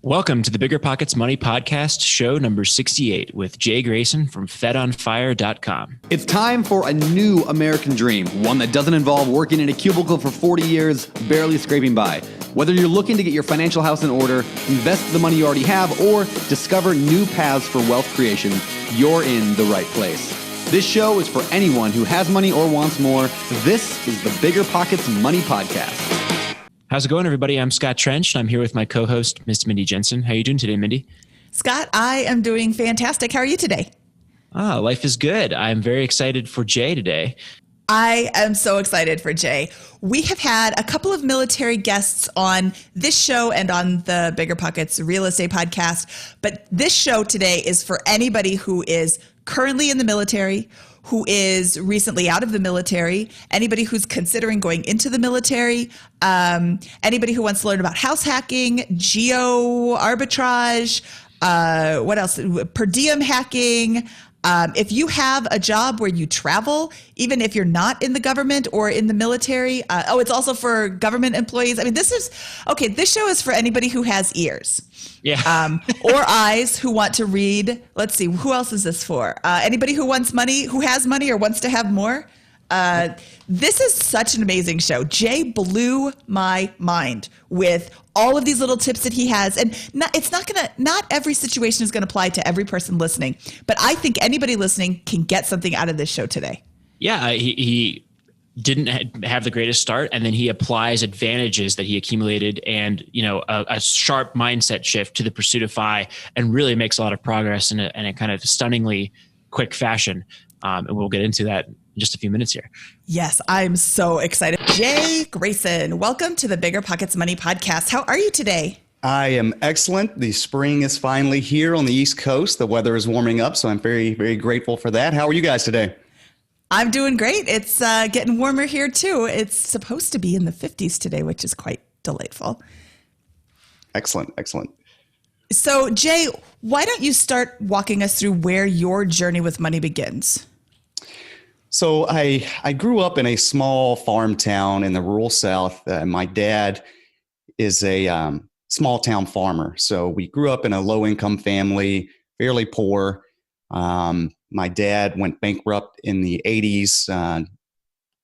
Welcome to the BiggerPockets Money Podcast, show number 68 with Jay Grayson from FedOnFire.com. It's time for a new American dream, one that doesn't involve working in a cubicle for 40 years, barely scraping by. Whether you're looking to get your financial house in order, invest the money you already have, or discover new paths for wealth creation, you're in the right place. This show is for anyone who has money or wants more. This is the BiggerPockets Money Podcast. How's it going, everybody? I'm Scott Trench, and I'm here with my co-host, Miss Mindy Jensen. How are you doing today, Mindy? Scott, I am doing fantastic. How are you today? Life is good. I'm very excited for Jay today. I am so excited for Jay. We have had a couple of military guests on this show and on the BiggerPockets Real Estate Podcast, but this show today is for anybody who is currently in the military, who is recently out of the military, anybody who's considering going into the military, anybody who wants to learn about house hacking, geo arbitrage, what else? Per diem hacking. If you have a job where you travel, even if you're not in the government or in the military, it's also for government employees. I mean, this show is for anybody who has ears. Yeah. Or eyes who want to read. Let's see, who else is this for? Anybody who wants money, who has money or wants to have more. This is such an amazing show. Jay blew my mind with all of these little tips that he has. And not every situation is going to apply to every person listening, but I think anybody listening can get something out of this show today. Yeah, he didn't have the greatest start, and then he applies advantages that he accumulated and, a sharp mindset shift to the pursuit of FI, and really makes a lot of progress in a kind of stunningly quick fashion. And we'll get into that in just a few minutes here. Yes, I'm so excited. Jay Grayson, welcome to the BiggerPockets Money Podcast. How are you today? I am excellent. The spring is finally here on the East Coast. The weather is warming up, so I'm very, very grateful for that. How are you guys today? I'm doing great. It's getting warmer here too. It's supposed to be in the 50s today, which is quite delightful. Excellent. So Jay, why don't you start walking us through where your journey with money begins? So I grew up in a small farm town in the rural South. My dad is a small town farmer. So we grew up in a low income family, fairly poor. My dad went bankrupt in the 80s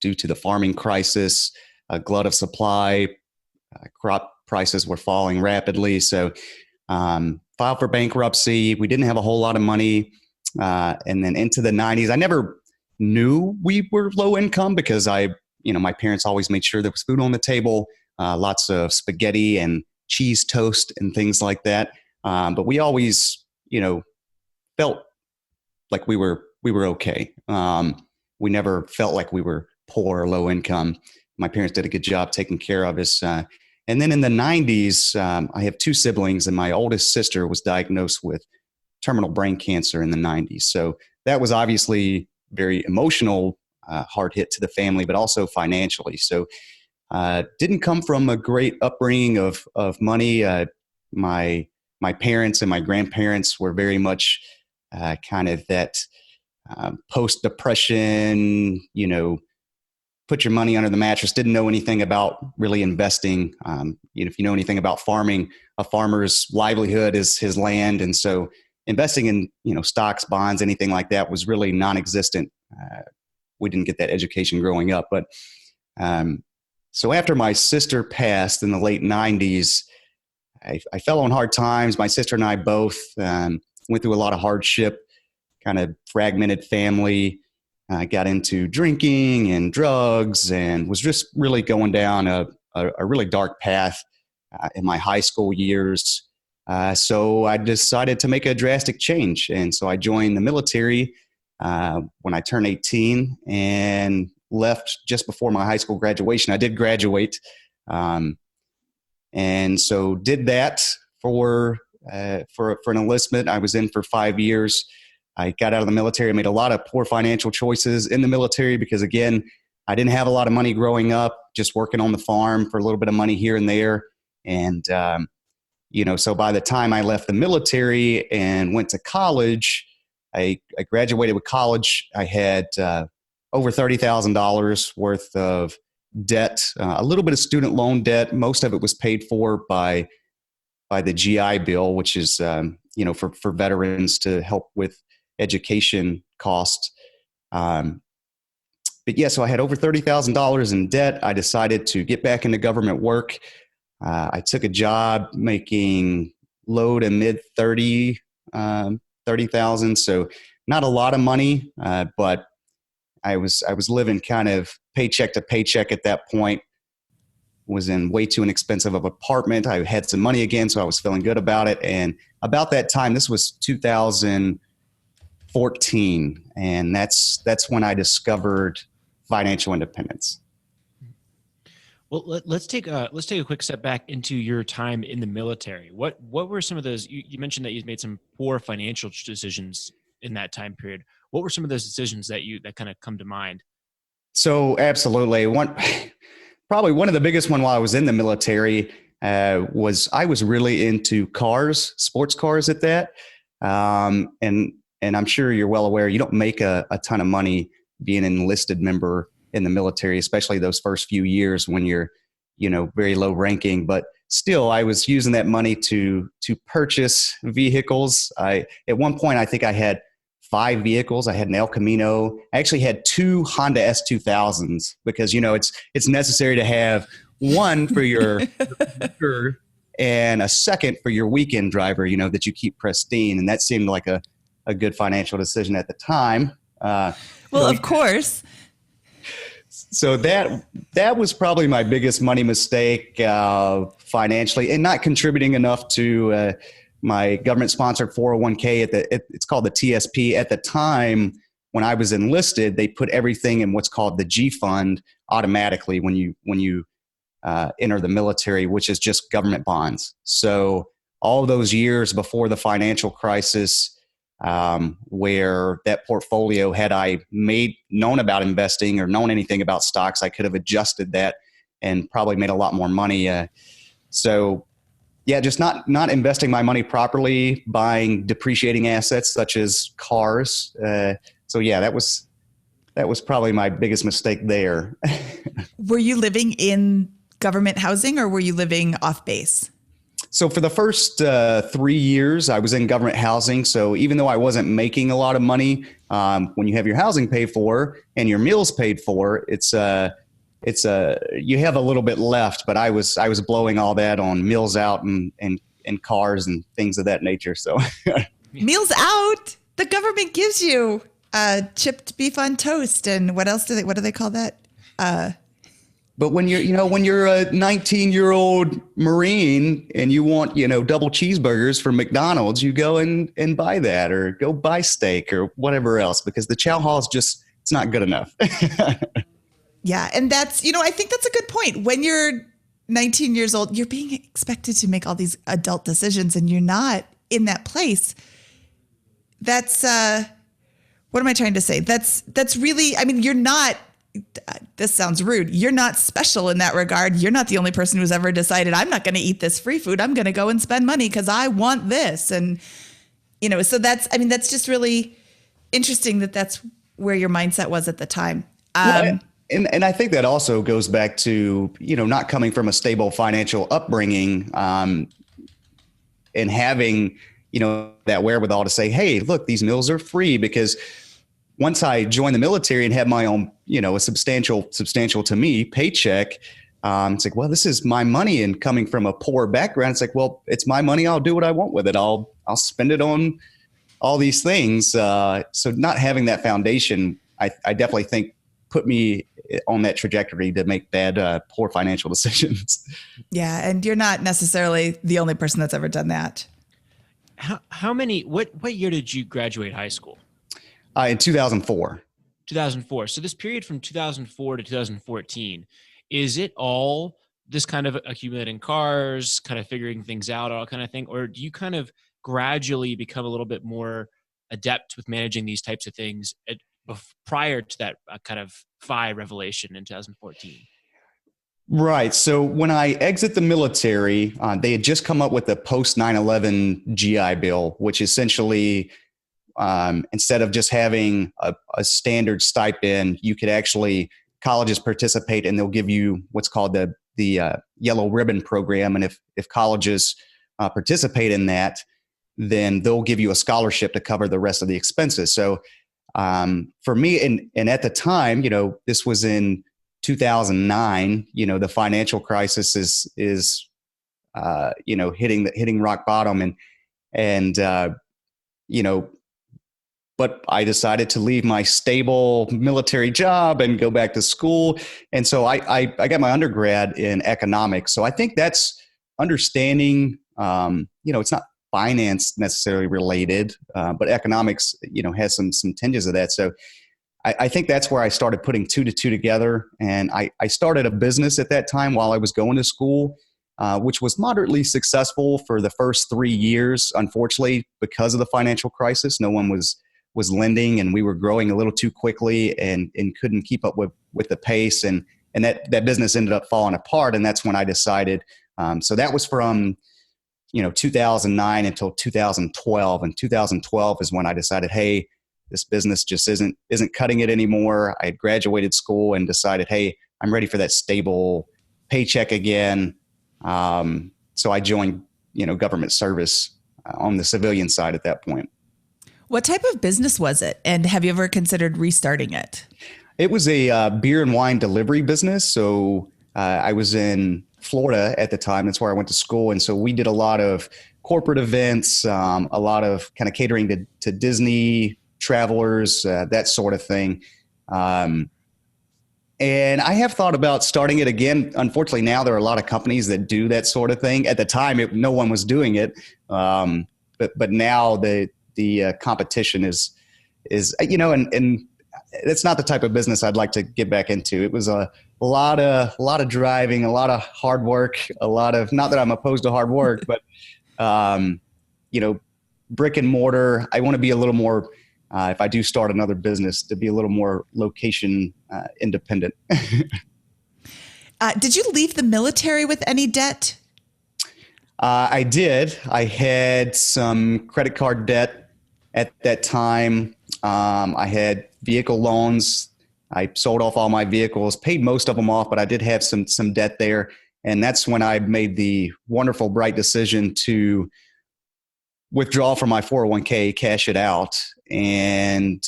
due to the farming crisis, a glut of supply. Crop prices were falling rapidly. So filed for bankruptcy. We didn't have a whole lot of money. And then into the 90s, I never knew we were low income because my parents always made sure there was food on the table, lots of spaghetti and cheese toast and things like that. But we always, felt like we were okay. We never felt like we were poor or low income. My parents did a good job taking care of us. And then in the 90s, I have two siblings, and my oldest sister was diagnosed with terminal brain cancer in the 90s. So that was obviously very emotional, hard hit to the family, but also financially. So didn't come from a great upbringing of money. My parents and my grandparents were very much kind of that post-depression, put your money under the mattress, didn't know anything about really investing. If you know anything about farming, a farmer's livelihood is his land. And so investing in, stocks, bonds, anything like that was really non-existent. We didn't get that education growing up. But so after my sister passed in the late 90s, I fell on hard times. My sister and I both went through a lot of hardship, kind of fragmented family. I got into drinking and drugs and was just really going down a really dark path in my high school years. So I decided to make a drastic change. And so I joined the military when I turned 18 and left just before my high school graduation. I did graduate. And so did that for an enlistment. I was in for 5 years. I got out of the military. I made a lot of poor financial choices in the military because, again, I didn't have a lot of money growing up, just working on the farm for a little bit of money here and there. And, so by the time I left the military and went to college, I graduated with college. I had over $30,000 worth of debt, a little bit of student loan debt. Most of it was paid for by by the GI Bill, which is for veterans to help with education costs. But yeah, so I had over $30,000 in debt. I decided to get back into government work. I took a job making low to mid 30,000. So not a lot of money, but I was living kind of paycheck to paycheck at that point. Was in way too inexpensive of an apartment. I had some money again, so I was feeling good about it. And about that time, this was 2014, and that's when I discovered financial independence. Well, let's take a quick step back into your time in the military. What were some of those? You mentioned that you made some poor financial decisions in that time period. What were some of those decisions that kind of come to mind? So absolutely, probably one of the biggest one while I was in the military was I was really into cars, sports cars at that, and I'm sure you're well aware you don't make a ton of money being an enlisted member in the military, especially those first few years when you're, very low ranking. But still, I was using that money to purchase vehicles. At one point, I think I had 5 vehicles. I had an El Camino. I actually had 2 Honda S2000s because, it's necessary to have one for your and a second for your weekend driver, that you keep pristine. And that seemed like a good financial decision at the time. Of course. So that was probably my biggest money mistake financially, and not contributing enough to my government-sponsored 401k. It's called the TSP. At the time when I was enlisted, they put everything in what's called the G fund automatically when you enter the military, which is just government bonds. So all those years before the financial crisis, where that portfolio, had I known about investing or known anything about stocks, I could have adjusted that and probably made a lot more money. So yeah, just not investing my money properly, buying depreciating assets such as cars. So yeah, that was probably my biggest mistake there. Were you living in government housing or were you living off base? So for the first 3 years, I was in government housing. So even though I wasn't making a lot of money, when you have your housing paid for and your meals paid for, you have a little bit left. But I was blowing all that on meals out and cars and things of that nature. So meals out, the government gives you chipped beef on toast, and what else what do they call that? But when you're a 19-year-old Marine and you want, double cheeseburgers from McDonald's, you go and buy that, or go buy steak or whatever else, because the chow hall is it's not good enough. Yeah. And that's, I think that's a good point. When you're 19 years old, you're being expected to make all these adult decisions and you're not in that place. That's, what am I trying to say? That's really, you're not, this sounds rude. You're not special in that regard. You're not the only person who's ever decided, I'm not going to eat this free food. I'm going to go and spend money because I want this. And, so that's just really interesting that that's where your mindset was at the time. And I think that also goes back to, not coming from a stable financial upbringing, and having, that wherewithal to say, hey, look, these meals are free. Because once I joined the military and had my own, a substantial to me paycheck, it's like, well, this is my money. And coming from a poor background, it's like, well, it's my money. I'll do what I want with it. I'll spend it on all these things. So not having that foundation, I definitely think put me on that trajectory to make poor financial decisions. Yeah. And you're not necessarily the only person that's ever done that. What year did you graduate high school? In 2004. 2004. So this period from 2004 to 2014, is it all this kind of accumulating cars, kind of figuring things out, all kind of thing? Or do you kind of gradually become a little bit more adept with managing these types of things prior to that kind of FI revelation in 2014? Right. So when I exit the military, they had just come up with the post 9/11 GI Bill, which essentially, instead of just having a standard stipend, you could actually, colleges participate and they'll give you what's called the yellow ribbon program. And if colleges participate in that, then they'll give you a scholarship to cover the rest of the expenses. So for me, and at the time, this was in 2009, the financial crisis is hitting rock bottom, and but I decided to leave my stable military job and go back to school. And so I got my undergrad in economics. So I think that's understanding, it's not finance necessarily related, but economics, has some tinges of that. So I think that's where I started putting two to two together. And I started a business at that time while I was going to school, which was moderately successful for the first 3 years. Unfortunately, because of the financial crisis, no one was lending, and we were growing a little too quickly and couldn't keep up with the pace. And that business ended up falling apart. And that's when I decided, so that was from, 2009 until 2012. And 2012 is when I decided, hey, this business just isn't cutting it anymore. I had graduated school and decided, hey, I'm ready for that stable paycheck again. So I joined, government service on the civilian side at that point. What type of business was it? And have you ever considered restarting it? It was a beer and wine delivery business. So I was in Florida at the time. That's where I went to school. And so we did a lot of corporate events, a lot of kind of catering to Disney travelers, that sort of thing. And I have thought about starting it again. Unfortunately, now there are a lot of companies that do that sort of thing. At the time, no one was doing it. But now the competition is and it's not the type of business I'd like to get back into. It was a lot of driving, a lot of hard work, not that I'm opposed to hard work, but brick and mortar. I want to be a little more, if I do start another business, to be a little more location independent. Did you leave the military with any debt? I did. I had some credit card debt at that time. I had vehicle loans. I sold off all my vehicles, paid most of them off, but I did have some debt there. And that's when I made the wonderful, bright decision to withdraw from my 401k, cash it out, and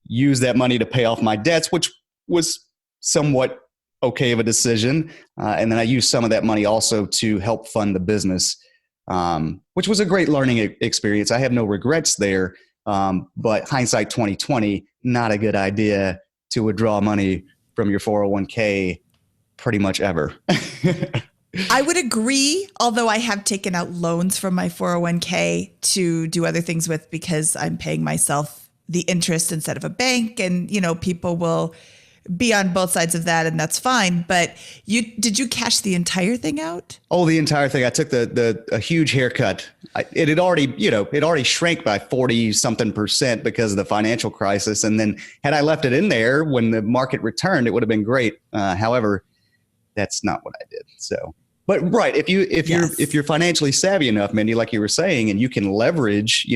use that money to pay off my debts, which was somewhat okay of a decision. And then I used some of that money also to help fund the business, which was a great learning experience. I have no regrets there. But hindsight 2020, not a good idea to withdraw money from your 401k pretty much ever. I would agree, although I have taken out loans from my 401k to do other things with because I'm paying myself the interest instead of a bank. And, people will be on both sides of that, and that's fine. But did you cash the entire thing out? Oh, the entire thing. I took a huge haircut. It had already shrank by 40-something% because of the financial crisis. And then had I left it in there when the market returned, it would have been great. However, that's not what I did. So, but right. If you're financially savvy enough, Mindy, like you were saying, and you can leverage,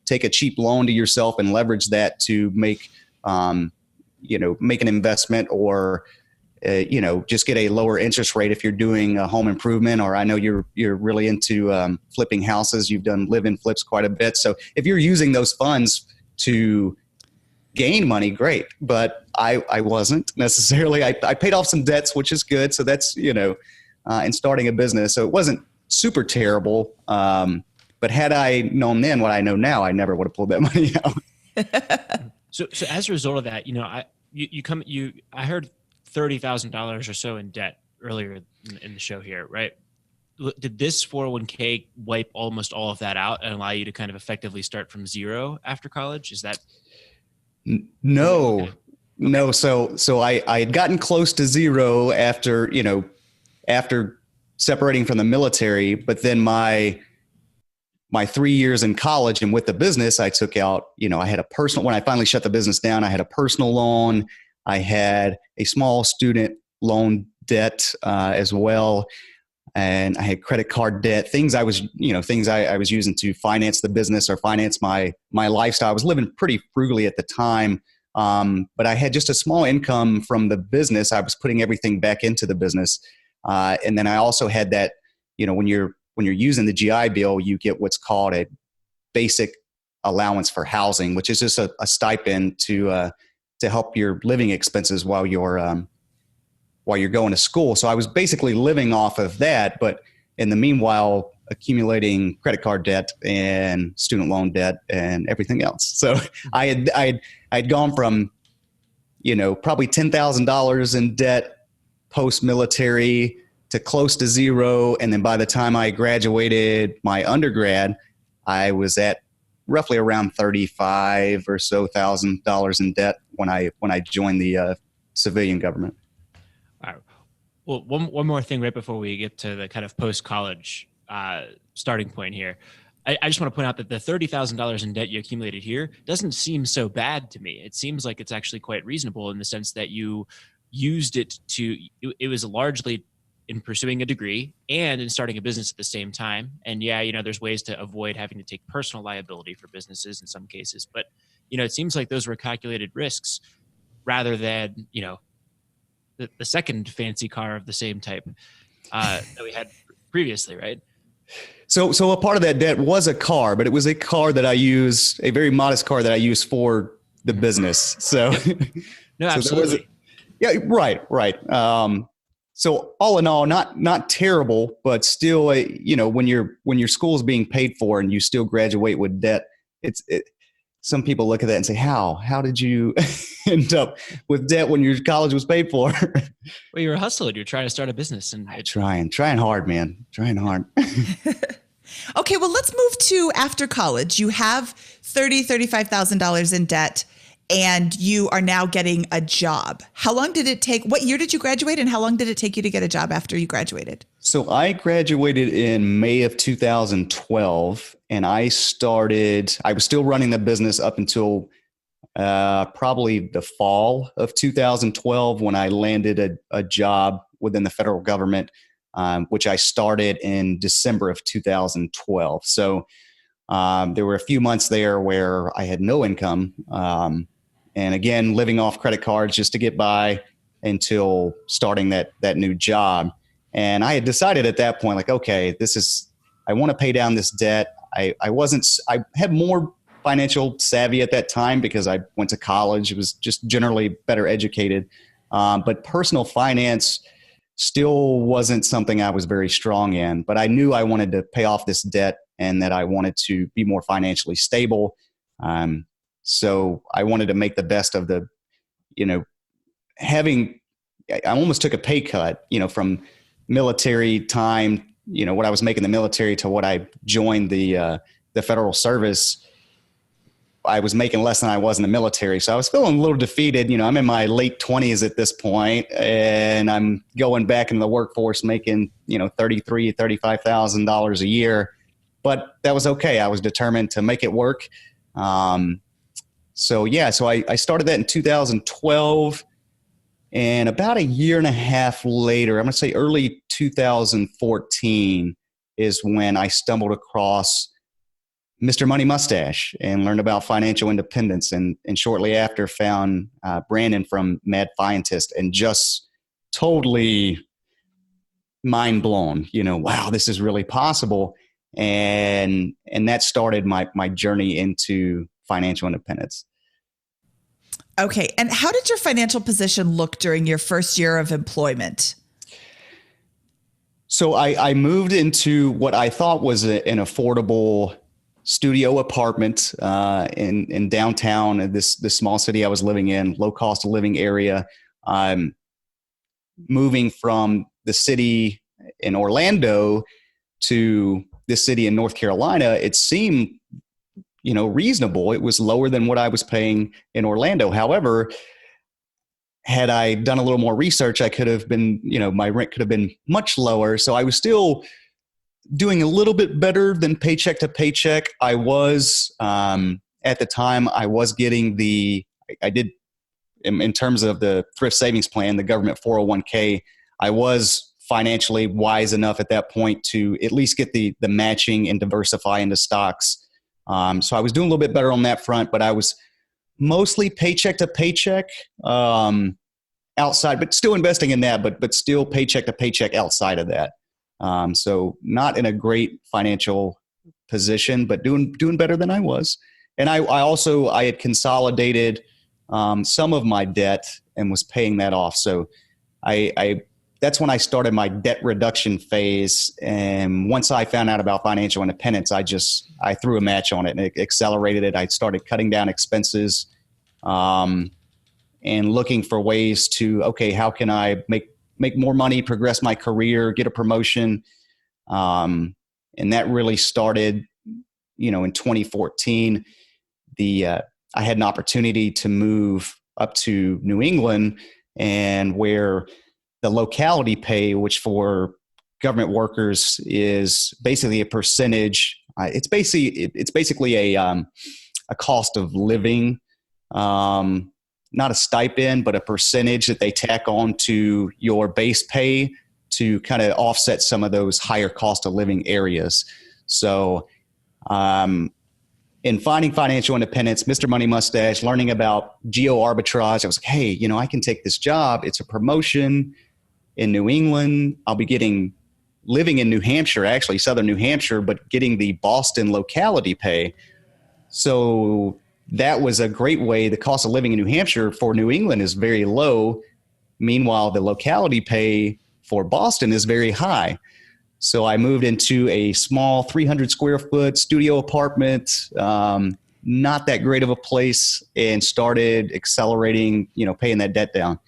take a cheap loan to yourself and leverage that to make an investment, or just get a lower interest rate if you're doing a home improvement. Or I know you're really into flipping houses. You've done live-in flips quite a bit. So if you're using those funds to gain money, great. But I wasn't necessarily. I paid off some debts, which is good. So that's in starting a business. So it wasn't super terrible. But had I known then what I know now, I never would have pulled that money out. So as a result of that, I heard $30,000 or so in debt earlier in the show here, right? Did this 401k wipe almost all of that out and allow you to kind of effectively start from zero after college? Is that? No, okay. No. So I had gotten close to zero after separating from the military, but then my 3 years in college and with the business, I took out, I had when I finally shut the business down, I had a personal loan. I had a small student loan debt as well. And I had credit card debt, things I was using to finance the business or finance my lifestyle. I was living pretty frugally at the time. But I had just a small income from the business. I was putting everything back into the business. And then I also had that, when you're when you're using the GI Bill, you get what's called a basic allowance for housing, which is just a stipend to help your living expenses while you're going to school. So I was basically living off of that, but in the meanwhile, accumulating credit card debt and student loan debt and everything else. So I'd gone from, probably $10,000 in debt post-military to close to zero. And then by the time I graduated my undergrad, I was at roughly around $35,000 or so in debt when I joined the civilian government. All right. Well, one more thing right before we get to the kind of post-college starting point here. I just want to point out that the $30,000 in debt you accumulated here doesn't seem so bad to me. It seems like it's actually quite reasonable in the sense that you used it it was largely in pursuing a degree and in starting a business at the same time. And yeah, there's ways to avoid having to take personal liability for businesses in some cases, but it seems like those were calculated risks rather than, the second fancy car of the same type that we had previously, right? So a part of that debt was a car, but it was a car that I used, a very modest car that I used for the business. So no, absolutely. Yeah, right. So all in all, not terrible, but still, when your school is being paid for and you still graduate with debt, some people look at that and say, how did you end up with debt when your college was paid for? Well, you're a hustler. You're trying to start a business, and trying hard, man. Trying hard. Okay, well, let's move to after college. You have $35,000 in debt, and you are now getting a job. How long did it take? What year did you graduate, and how long did it take you to get a job after you graduated? So I graduated in May of 2012, and I was still running the business up until probably the fall of 2012 when I landed a job within the federal government, which I started in December of 2012. So there were a few months there where I had no income. And again, living off credit cards just to get by until starting that new job. And I had decided at that point, like, okay, I want to pay down this debt. I had more financial savvy at that time because I went to college. It was just generally better educated. But personal finance still wasn't something I was very strong in, but I knew I wanted to pay off this debt and that I wanted to be more financially stable. So I wanted to make the best of I almost took a pay cut, from military time, what I was making in the military to what I joined the federal service. I was making less than I was in the military. So I was feeling a little defeated. I'm in my late 20s at this point, and I'm going back into the workforce making, $33,000, $35,000 a year. But that was okay. I was determined to make it work. So I started that in 2012, and about a year and a half later, I'm going to say early 2014 is when I stumbled across Mr. Money Mustache and learned about financial independence, and shortly after found Brandon from Mad Fientist and just totally mind blown, wow, this is really possible. And that started my journey into financial independence. Okay. And how did your financial position look during your first year of employment? So I moved into what I thought was an affordable studio apartment in downtown, this small city I was living in, low cost of living area. Moving from the city in Orlando to this city in North Carolina, it seemed reasonable. It was lower than what I was paying in Orlando. However, had I done a little more research, I could have been, my rent could have been much lower. So I was still doing a little bit better than paycheck to paycheck. I was, at the time, I was getting I did, in terms of the thrift savings plan, the government 401k, I was financially wise enough at that point to at least get the matching and diversify into stocks. So I was doing a little bit better on that front, but I was mostly paycheck to paycheck outside, but still investing in that, but still paycheck to paycheck outside of that. So not in a great financial position, but doing better than I was. And I had consolidated some of my debt and was paying that off. So I that's when I started my debt reduction phase. And once I found out about financial independence, I threw a match on it and it accelerated it. I started cutting down expenses and looking for ways to, okay, how can I make more money, progress my career, get a promotion. And that really started, in 2014. I had an opportunity to move up to New England, and where the locality pay, which for government workers is basically a percentage. It's basically a cost of living, not a stipend, but a percentage that they tack on to your base pay to kind of offset some of those higher cost of living areas. So, in finding financial independence, Mr. Money Mustache, learning about geo arbitrage, I was like, hey, I can take this job. It's a promotion in New England. I'll be living in New Hampshire, actually, southern New Hampshire, but getting the Boston locality pay. So that was a great way. The cost of living in New Hampshire for New England is very low. Meanwhile, the locality pay for Boston is very high. So I moved into a small 300 square foot studio apartment, not that great of a place, and started accelerating, paying that debt down.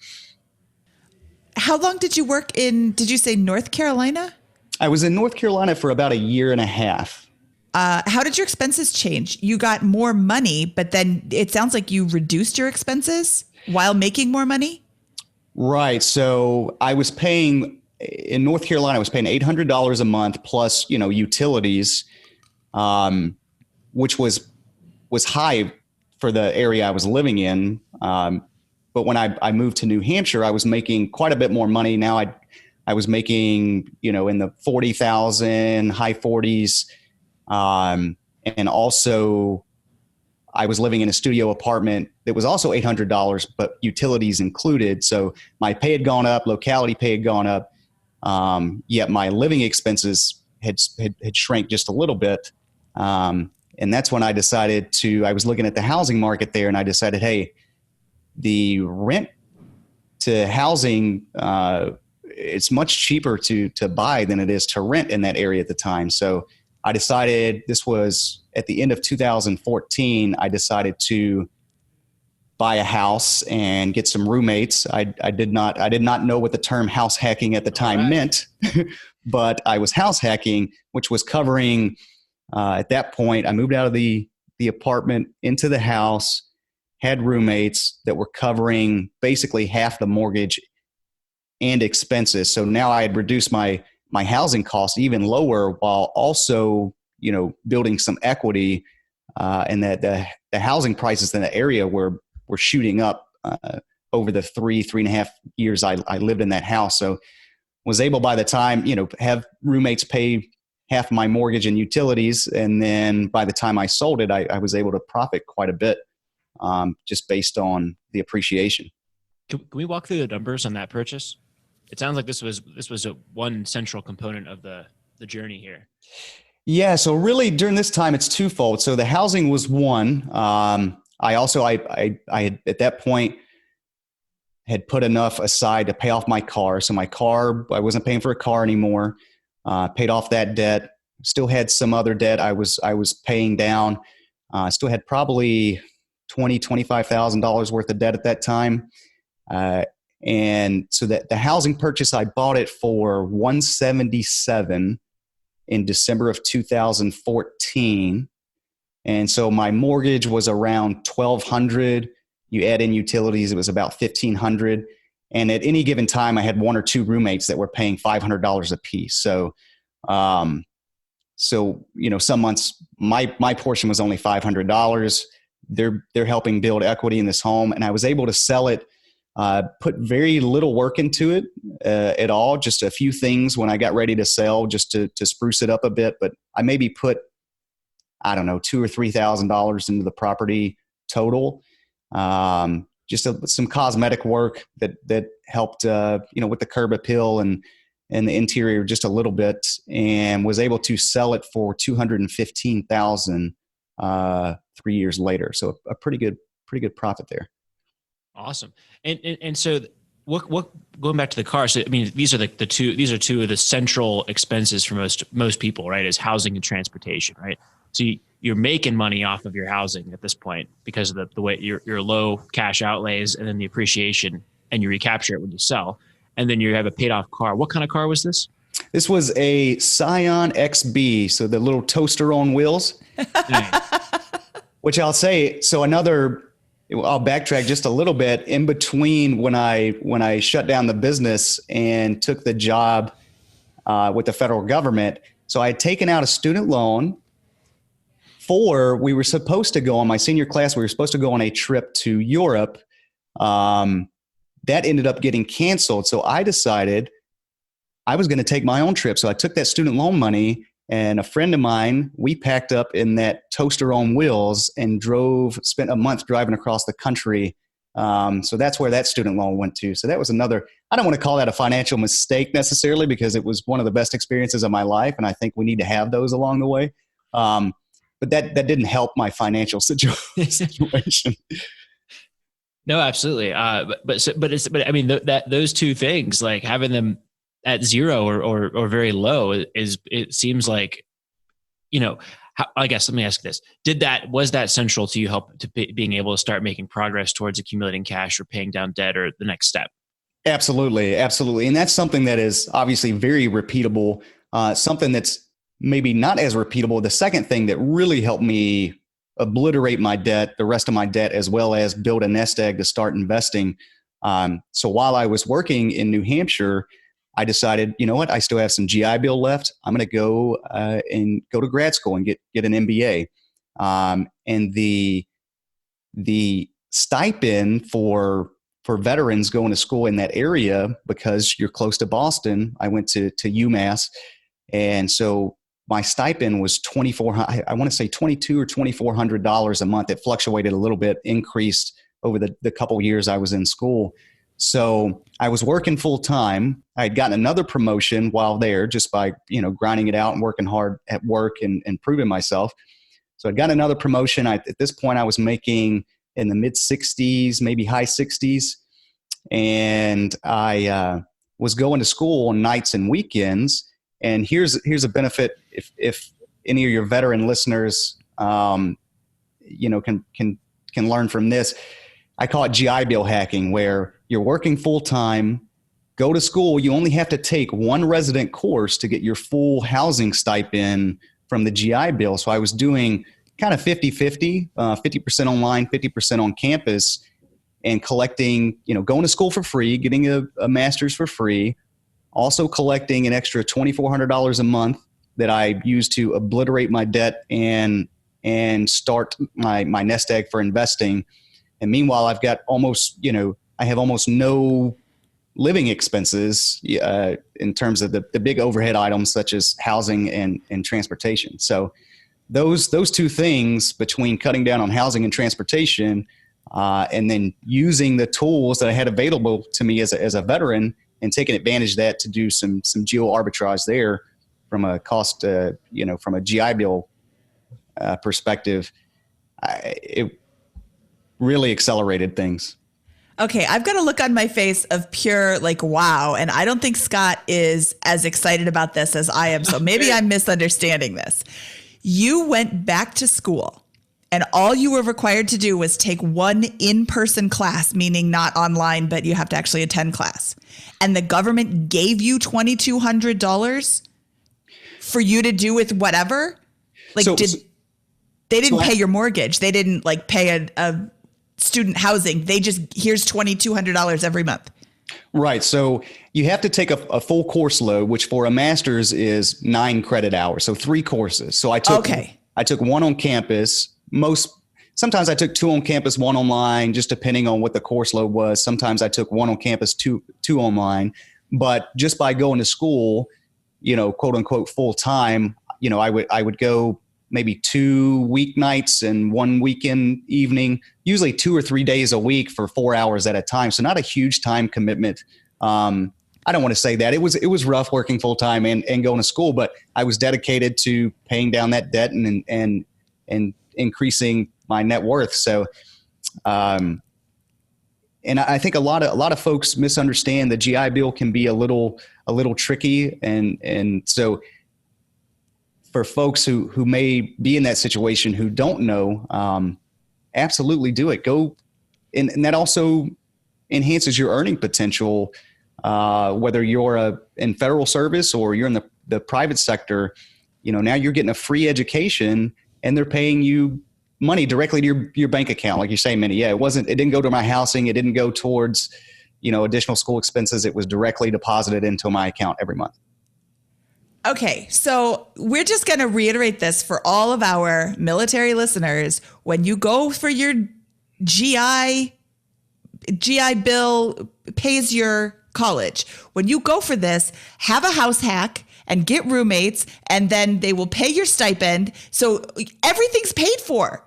How long did you work did you say North Carolina? I was in North Carolina for about a year and a half. How did your expenses change? You got more money, but then it sounds like you reduced your expenses while making more money? Right. So I was paying... in North Carolina, I was paying $800 a month plus, utilities, which was high for the area I was living in. But when I moved to New Hampshire, I was making quite a bit more money. Now I was making, in the 40,000, high 40s. And also I was living in a studio apartment that was also $800, but utilities included. So my pay had gone up, locality pay had gone up. Yet my living expenses had shrank just a little bit. And that's when I was looking at the housing market there, and I decided, hey, the rent to housing, it's much cheaper to buy than it is to rent in that area at the time. So I decided, this was at the end of 2014, I decided to buy a house and get some roommates. I did not know what the term house hacking at the time meant, but I was house hacking, which was covering, at that point, I moved out of the apartment into the house, had roommates that were covering basically half the mortgage and expenses. So now I had reduced my housing costs even lower, while also, building some equity, and that the housing prices in the area were shooting up over the 3.5 years I lived in that house. So was able, by the time, have roommates pay half my mortgage and utilities. And then by the time I sold it, I was able to profit quite a bit, just based on the appreciation. Can we walk through the numbers on that purchase? It sounds like this was one central component of the journey here. Yeah. So really during this time, it's twofold. So the housing was one. I had at that point had put enough aside to pay off my car. So my car, I wasn't paying for a car anymore. Paid off that debt. Still had some other debt I was paying down. Still had probably $25,000 worth of debt at that time. And so that the housing purchase, I bought it for $177 in December of 2014. And so my mortgage was around $1,200. You add in utilities, it was about $1,500. And at any given time, I had one or two roommates that were paying $500 a piece. So, some months my portion was only $500. They're helping build equity in this home, and I was able to sell it. Put very little work into it at all. Just a few things when I got ready to sell, just to spruce it up a bit. But I maybe put, I don't know, $2,000 or $3,000 into the property total. Just some cosmetic work that helped, with the curb appeal and and the interior just a little bit, and was able to sell it for $215,000 3 years later. So a pretty good profit there. Awesome. And so what going back to the car. So, I mean, these are two of the central expenses for most people, right? Is housing and transportation, right? So you're making money off of your housing at this point because of the way your low cash outlays and then the appreciation, and you recapture it when you sell. And then you have a paid off car. What kind of car was this? This was a Scion XB. So the little toaster on wheels, which I'll say, I'll backtrack just a little bit. In between when I shut down the business and took the job with the federal government, so I had taken out a student loan we were supposed to go on my senior class. We were supposed to go on a trip to Europe. That ended up getting canceled. So I decided I was going to take my own trip. So I took that student loan money, and a friend of mine, we packed up in that toaster on wheels and spent a month driving across the country. So that's where that student loan went to. So that was another, I don't want to call that a financial mistake necessarily, because it was one of the best experiences of my life. And I think we need to have those along the way. But that didn't help my financial situation. No, absolutely. But I mean, those two things, like having them at zero or very low, it seems like, I guess, let me ask this. Was that central to you being able to start making progress towards accumulating cash or paying down debt or the next step? Absolutely. Absolutely. And that's something that is obviously very repeatable. Something that's maybe not as repeatable. The second thing that really helped me obliterate the rest of my debt, as well as build a nest egg to start investing. So while I was working in New Hampshire, I decided, you know what, I still have some GI Bill left. I'm going to go and go to grad school and get an MBA. And the stipend for veterans going to school in that area, because you're close to Boston, I went to UMass. And so my stipend was I want to say $2,200 or $2,400 a month. It fluctuated a little bit, increased over the couple years I was in school. So I was working full time. I had gotten another promotion while there, just by, grinding it out and working hard at work and proving myself. So I got another promotion. At this point I was making in the mid 60s, maybe high 60s. And I was going to school on nights and weekends. And here's a benefit if any of your veteran listeners, can learn from this. I call it GI Bill hacking, where you're working full time, go to school. You only have to take one resident course to get your full housing stipend from the GI Bill. So I was doing kind of 50-50, 50% online, 50% on campus, and collecting, going to school for free, getting a master's for free, also collecting an extra $2,400 a month that I used to obliterate my debt and start my nest egg for investing. And meanwhile, I've got I have almost no living expenses in terms of the big overhead items such as housing and transportation. So those two things, between cutting down on housing and transportation, and then using the tools that I had available to me as a veteran, and taking advantage of that to do some geo arbitrage there from a cost, from a GI Bill perspective, it really accelerated things. Okay, I've got a look on my face of pure wow, and I don't think Scott is as excited about this as I am, so maybe I'm misunderstanding this. You went back to school, and all you were required to do was take one in-person class, meaning not online, but you have to actually attend class. And the government gave you $2,200 for you to do with whatever? They didn't pay your mortgage. They didn't pay a student housing. They just, here's $2,200 every month. Right. So you have to take a full course load, which for a master's is 9 credit hours. So 3 courses. So I took one on campus. Sometimes I took 2 on campus, 1 online, just depending on what the course load was. Sometimes I took 1 on campus, two online. But just by going to school, quote unquote full time, I would go maybe 2 weeknights and 1 weekend evening, usually 2 or 3 days a week for 4 hours at a time. So not a huge time commitment. I don't want to say that. It was rough working full time and going to school, but I was dedicated to paying down that debt and increasing my net worth. So, and I think a lot of folks misunderstand the GI Bill can be a little tricky, and so for folks who may be in that situation who don't know, absolutely do it. Go, and that also enhances your earning potential, whether you're in federal service or you're in the private sector. Now you're getting a free education, and they're paying you money directly to your bank account. Like you say, Minnie, it didn't go to my housing. It didn't go towards, additional school expenses. It was directly deposited into my account every month. Okay, so we're just going to reiterate this for all of our military listeners. When you go for your GI Bill pays your college, when you go for this, have a house hack and get roommates, and then they will pay your stipend. So everything's paid for.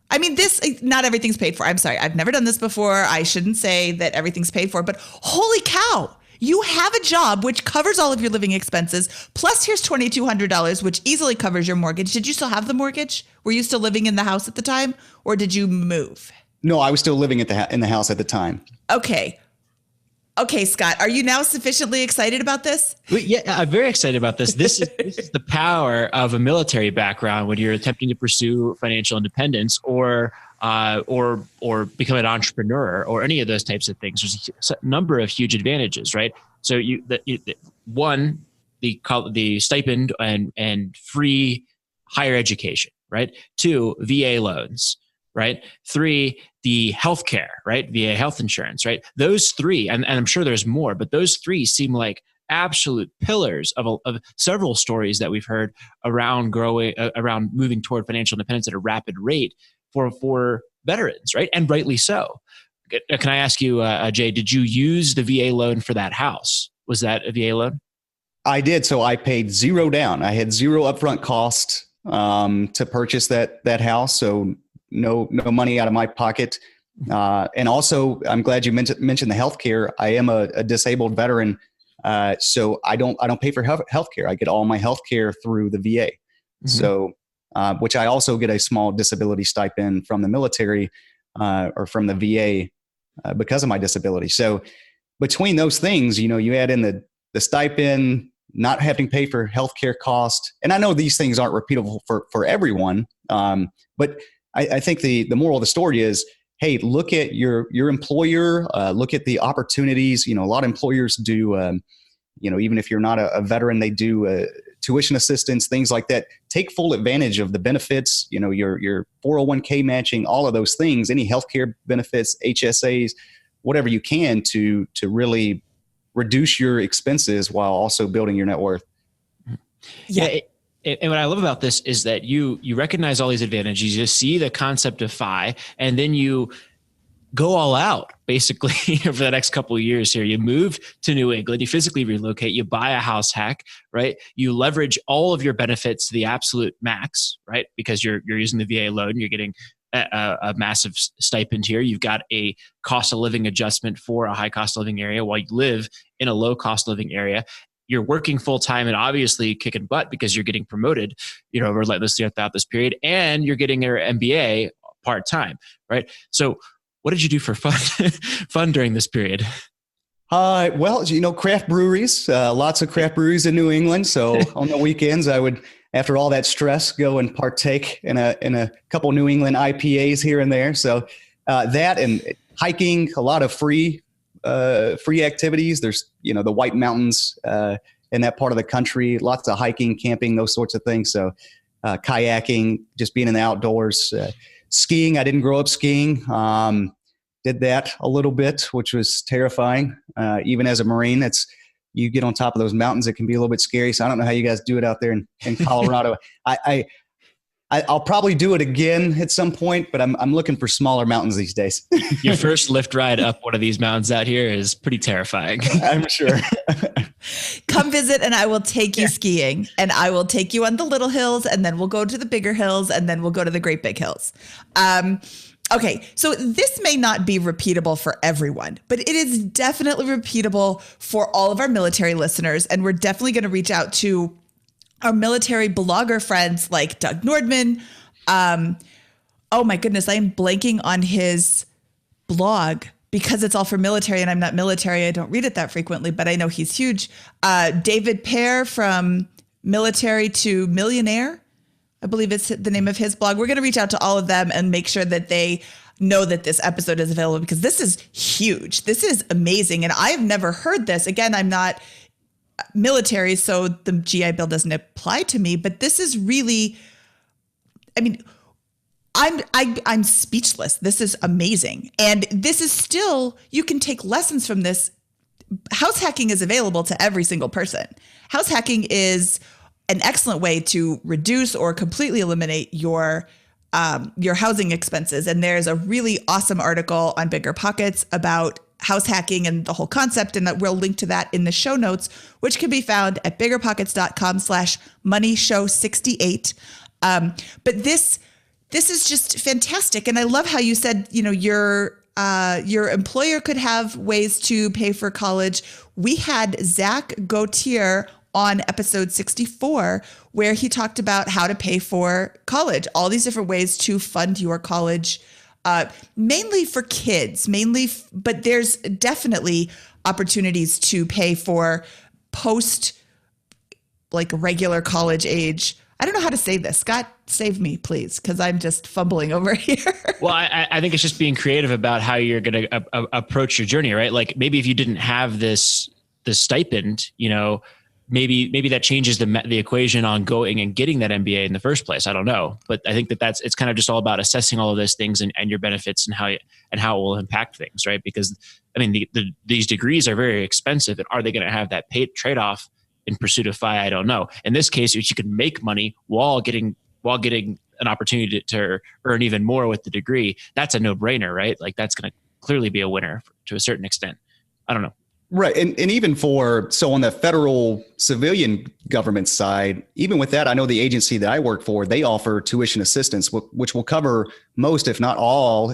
I mean, not everything's paid for. I'm sorry. I've never done this before. I shouldn't say that everything's paid for, but holy cow. You have a job which covers all of your living expenses. Plus, here's $2,200, which easily covers your mortgage. Did you still have the mortgage? Were you still living in the house at the time, or did you move? No, I was still living in the house at the time. Okay, Scott, are you now sufficiently excited about this? Yeah, I'm very excited about this. This is the power of a military background when you're attempting to pursue financial independence or become an entrepreneur or any of those types of things. There's a number of huge advantages, right? So one, the stipend and free higher education, right? 2, VA loans, right? 3, the healthcare, right? VA health insurance, right? Those 3, and I'm sure there's more, but those 3 seem like absolute pillars of several stories that we've heard around moving toward financial independence at a rapid rate for veterans, right? And rightly so. Can I ask you, Jay, did you use the VA loan for that house? Was that a VA loan? I did. So I paid zero down. I had zero upfront cost to purchase that house. So no money out of my pocket. And also, I'm glad you mentioned the healthcare. I am a disabled veteran, so I don't pay for healthcare. I get all my healthcare through the VA. Mm-hmm. So, which I also get a small disability stipend from the military or from the VA because of my disability. So, between those things, you add in the stipend, not having to pay for healthcare cost, and I know these things aren't repeatable for everyone, but I think the moral of the story is, hey, look at your employer, look at the opportunities. A lot of employers do, even if you're not a veteran, they do tuition assistance, things like that. Take full advantage of the benefits, your 401k matching, all of those things, any healthcare benefits, HSAs, whatever you can to really reduce your expenses while also building your net worth. Yeah. And what I love about this is that you recognize all these advantages, you see the concept of FI, and then you go all out basically for the next couple of years here. You move to New England, you physically relocate, you buy a house hack, right? You leverage all of your benefits to the absolute max, right? Because you're using the VA loan, you're getting a massive stipend here. You've got a cost of living adjustment for a high cost of living area while you live in a low cost of living area. You're working full time and obviously kicking butt because you're getting promoted, relentlessly throughout this period, and you're getting your MBA part time, right? So, what did you do for fun during this period? Well, craft breweries, lots of craft breweries in New England. So on the weekends, I would, after all that stress, go and partake in a couple New England IPAs here and there. So that and hiking, a lot of free activities. There's, the White Mountains in that part of the country, lots of hiking, camping, those sorts of things. So kayaking, just being in the outdoors, skiing. I didn't grow up skiing. Did that a little bit, which was terrifying. Even as a Marine, you get on top of those mountains, it can be a little bit scary. So I don't know how you guys do it out there in Colorado. I'll probably do it again at some point, but I'm looking for smaller mountains these days. Your first lift ride up one of these mountains out here is pretty terrifying. I'm sure. Come visit and I will take you skiing, and I will take you on the little hills, and then we'll go to the bigger hills, and then we'll go to the great big hills. Okay, so this may not be repeatable for everyone, but it is definitely repeatable for all of our military listeners. And we're definitely going to reach out to our military blogger friends like Doug Nordman. Oh my goodness, I am blanking on his blog because it's all for military and I'm not military. I don't read it that frequently, but I know he's huge. David Pear from Military to Millionaire, I believe it's the name of his blog. We're going to reach out to all of them and make sure that they know that this episode is available because this is huge. This is amazing. And I've never heard this. Again, I'm not military, so the GI Bill doesn't apply to me, but this is really, I mean, I'm speechless. This is amazing. And this is still, you can take lessons from this. House hacking is available to every single person. House hacking is an excellent way to reduce or completely eliminate your housing expenses. And there's a really awesome article on BiggerPockets about house hacking and the whole concept. And that we'll link to that in the show notes, which can be found at biggerpockets.com/moneyshow68. But this is just fantastic. And I love how you said, your employer could have ways to pay for college. We had Zach Gautier on episode 64, where he talked about how to pay for college, all these different ways to fund your college, mainly for kids, but there's definitely opportunities to pay for post, like regular college age. I don't know how to say this. Scott, save me, please, because I'm just fumbling over here. Well, I think it's just being creative about how you're going to approach your journey, right? Like maybe if you didn't have this stipend, maybe that changes the equation on going and getting that MBA in the first place. I don't know, but I think it's kind of just all about assessing all of those things and your benefits and how it will impact things, right? Because I mean, these degrees are very expensive, and are they going to have that paid trade-off in pursuit of FI? I don't know. In this case, if you could make money while getting an opportunity to earn even more with the degree, that's a no-brainer, right? Like that's going to clearly be a winner to a certain extent. I don't know. Right. And even so on the federal civilian government side, even with that, I know the agency that I work for, they offer tuition assistance, which will cover most, if not all,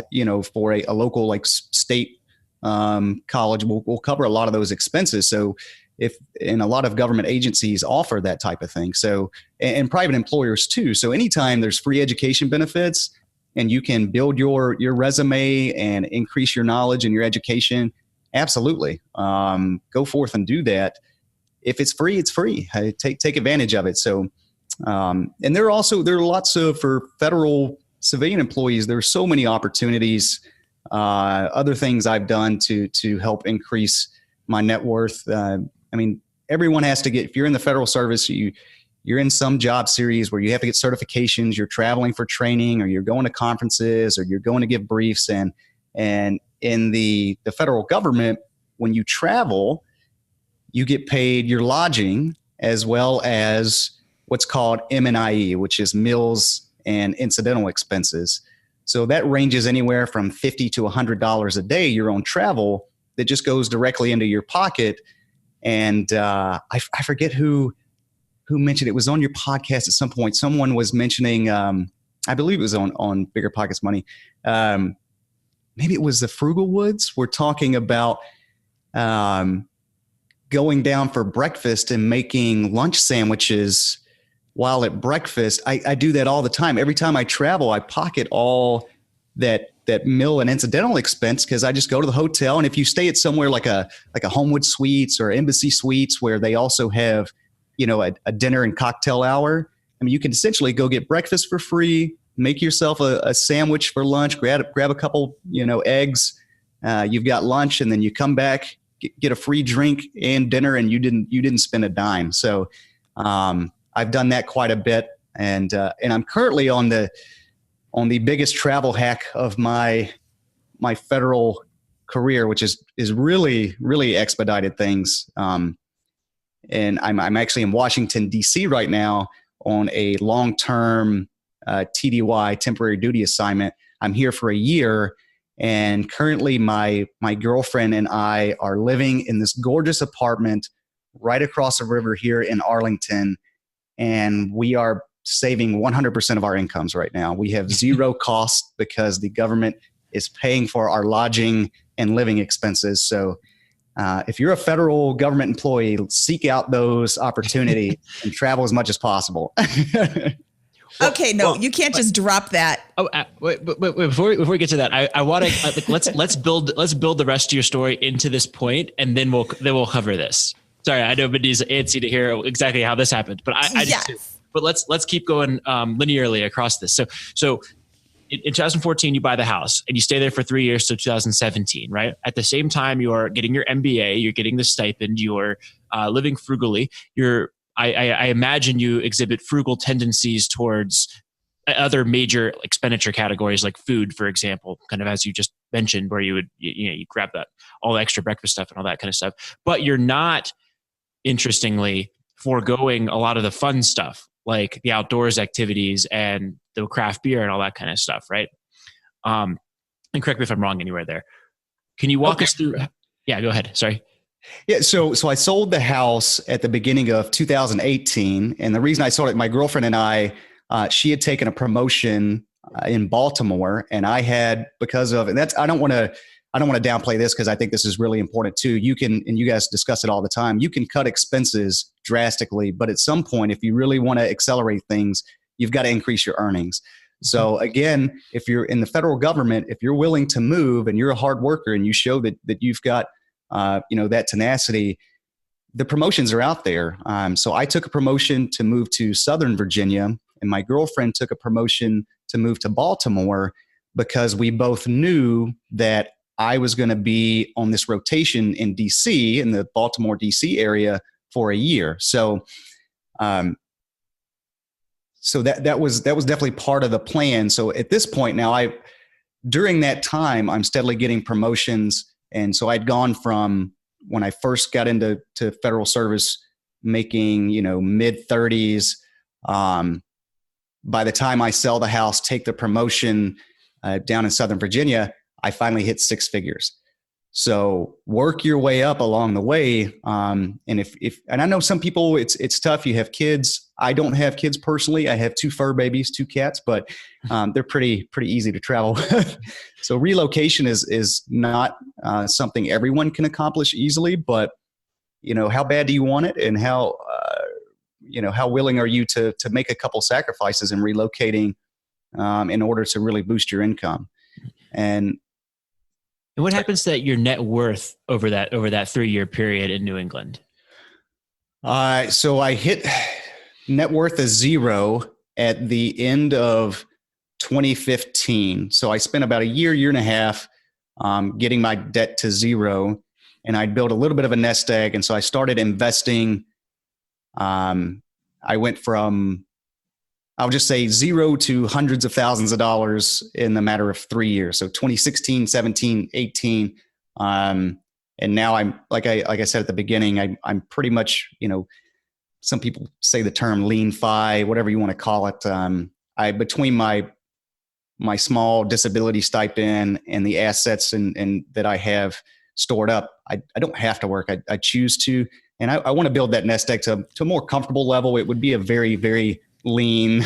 for a local like state college will cover a lot of those expenses. So and a lot of government agencies offer that type of thing. So, and private employers too. So anytime there's free education benefits and you can build your resume and increase your knowledge and your education, absolutely. Go forth and do that. If it's free, it's free. Take advantage of it. So, and there are lots of, for federal civilian employees, there are so many opportunities, other things I've done to help increase my net worth. I mean, everyone has to if you're in the federal service, you're in some job series where you have to get certifications, you're traveling for training, or you're going to conferences, or you're going to give briefs. And in the federal government, when you travel, you get paid your lodging as well as what's called M&IE, which is meals and incidental expenses. So that ranges anywhere from $50 to $100 a day, your own travel, that just goes directly into your pocket. And I forget who mentioned it. Was on your podcast at some point. Someone was mentioning, I believe it was on BiggerPockets Money. Maybe it was the Frugal Woods. We're talking about going down for breakfast and making lunch sandwiches while at breakfast. I do that all the time. Every time I travel, I pocket all that meal and incidental expense, because I just go to the hotel. And if you stay at somewhere like a Homewood Suites or Embassy Suites, where they also have, a dinner and cocktail hour, I mean, you can essentially go get breakfast for free, make yourself a sandwich for lunch, grab a couple, eggs. You've got lunch, and then you come back, get a free drink and dinner, and you didn't spend a dime. So I've done that quite a bit, and I'm currently on the biggest travel hack of my federal career, which is really, really expedited things. And I'm actually in Washington, D.C. right now on a long-term TDY, temporary duty assignment. I'm here for a year, and currently my girlfriend and I are living in this gorgeous apartment right across the river here in Arlington, and we are saving 100% of our incomes right now. We have zero cost because the government is paying for our lodging and living expenses. So if you're a federal government employee, seek out those opportunities and travel as much as possible. Okay, you can't just drop that. Oh, wait, before we get to that, I want to let's build the rest of your story into this point, and then we'll cover this. Sorry, I know Mindy's antsy to hear exactly how this happened, but I yes. do too. But let's keep going linearly across this. So in 2014, you buy the house and you stay there for 3 years to 2017, right? At the same time, you're getting your MBA, you're getting the stipend, you're living frugally. I imagine you exhibit frugal tendencies towards other major expenditure categories like food, for example, kind of as you just mentioned, where you grab that all the extra breakfast stuff and all that kind of stuff. But you're not, interestingly, foregoing a lot of the fun stuff like the outdoors activities and the craft beer and all that kind of stuff, right? And correct me if I'm wrong anywhere there. Can you walk us through? Yeah, go ahead. Sorry. Yeah, so I sold the house at the beginning of 2018, and the reason I sold it, my girlfriend and I, she had taken a promotion in Baltimore, and I had, because of, and that's, I don't want to downplay this because I think this is really important too. You can, and you guys discuss it all the time, you can cut expenses drastically, but at some point, if you really want to accelerate things, you've got to increase your earnings. So again, if you're in the federal government, if you're willing to move and you're a hard worker and you show that you've got that tenacity, the promotions are out there. So I took a promotion to move to Southern Virginia, and my girlfriend took a promotion to move to Baltimore because we both knew that I was going to be on this rotation in DC, in the Baltimore, DC area for a year. So, that was definitely part of the plan. So at this point now, during that time, I'm steadily getting promotions. And so I'd gone from when I first got into federal service, making, mid 30s. By the time I sell the house, take the promotion down in Southern Virginia, I finally hit six figures. So work your way up along the way. And and I know some people, it's tough. You have kids. I don't have kids personally. I have two fur babies, two cats, but they're pretty easy to travel with. So relocation is not something everyone can accomplish easily, but how bad do you want it, and how willing are you to make a couple sacrifices in relocating in order to really boost your income? And what happens to your net worth over that 3-year period in New England? So I hit net worth of zero at the end of 2015. So I spent about a year and a half getting my debt to zero, and I'd built a little bit of a nest egg. And so I started investing. I went from, I'll just say, zero to hundreds of thousands of dollars in the matter of 3 years. So 2016, 17, 18. And now I'm, like I said at the beginning, I'm pretty much, some people say the term lean fi, whatever you want to call it. Between my small disability stipend and the assets and that I have stored up, I don't have to work. I choose to, and I want to build that nest egg to a more comfortable level. It would be a very, very lean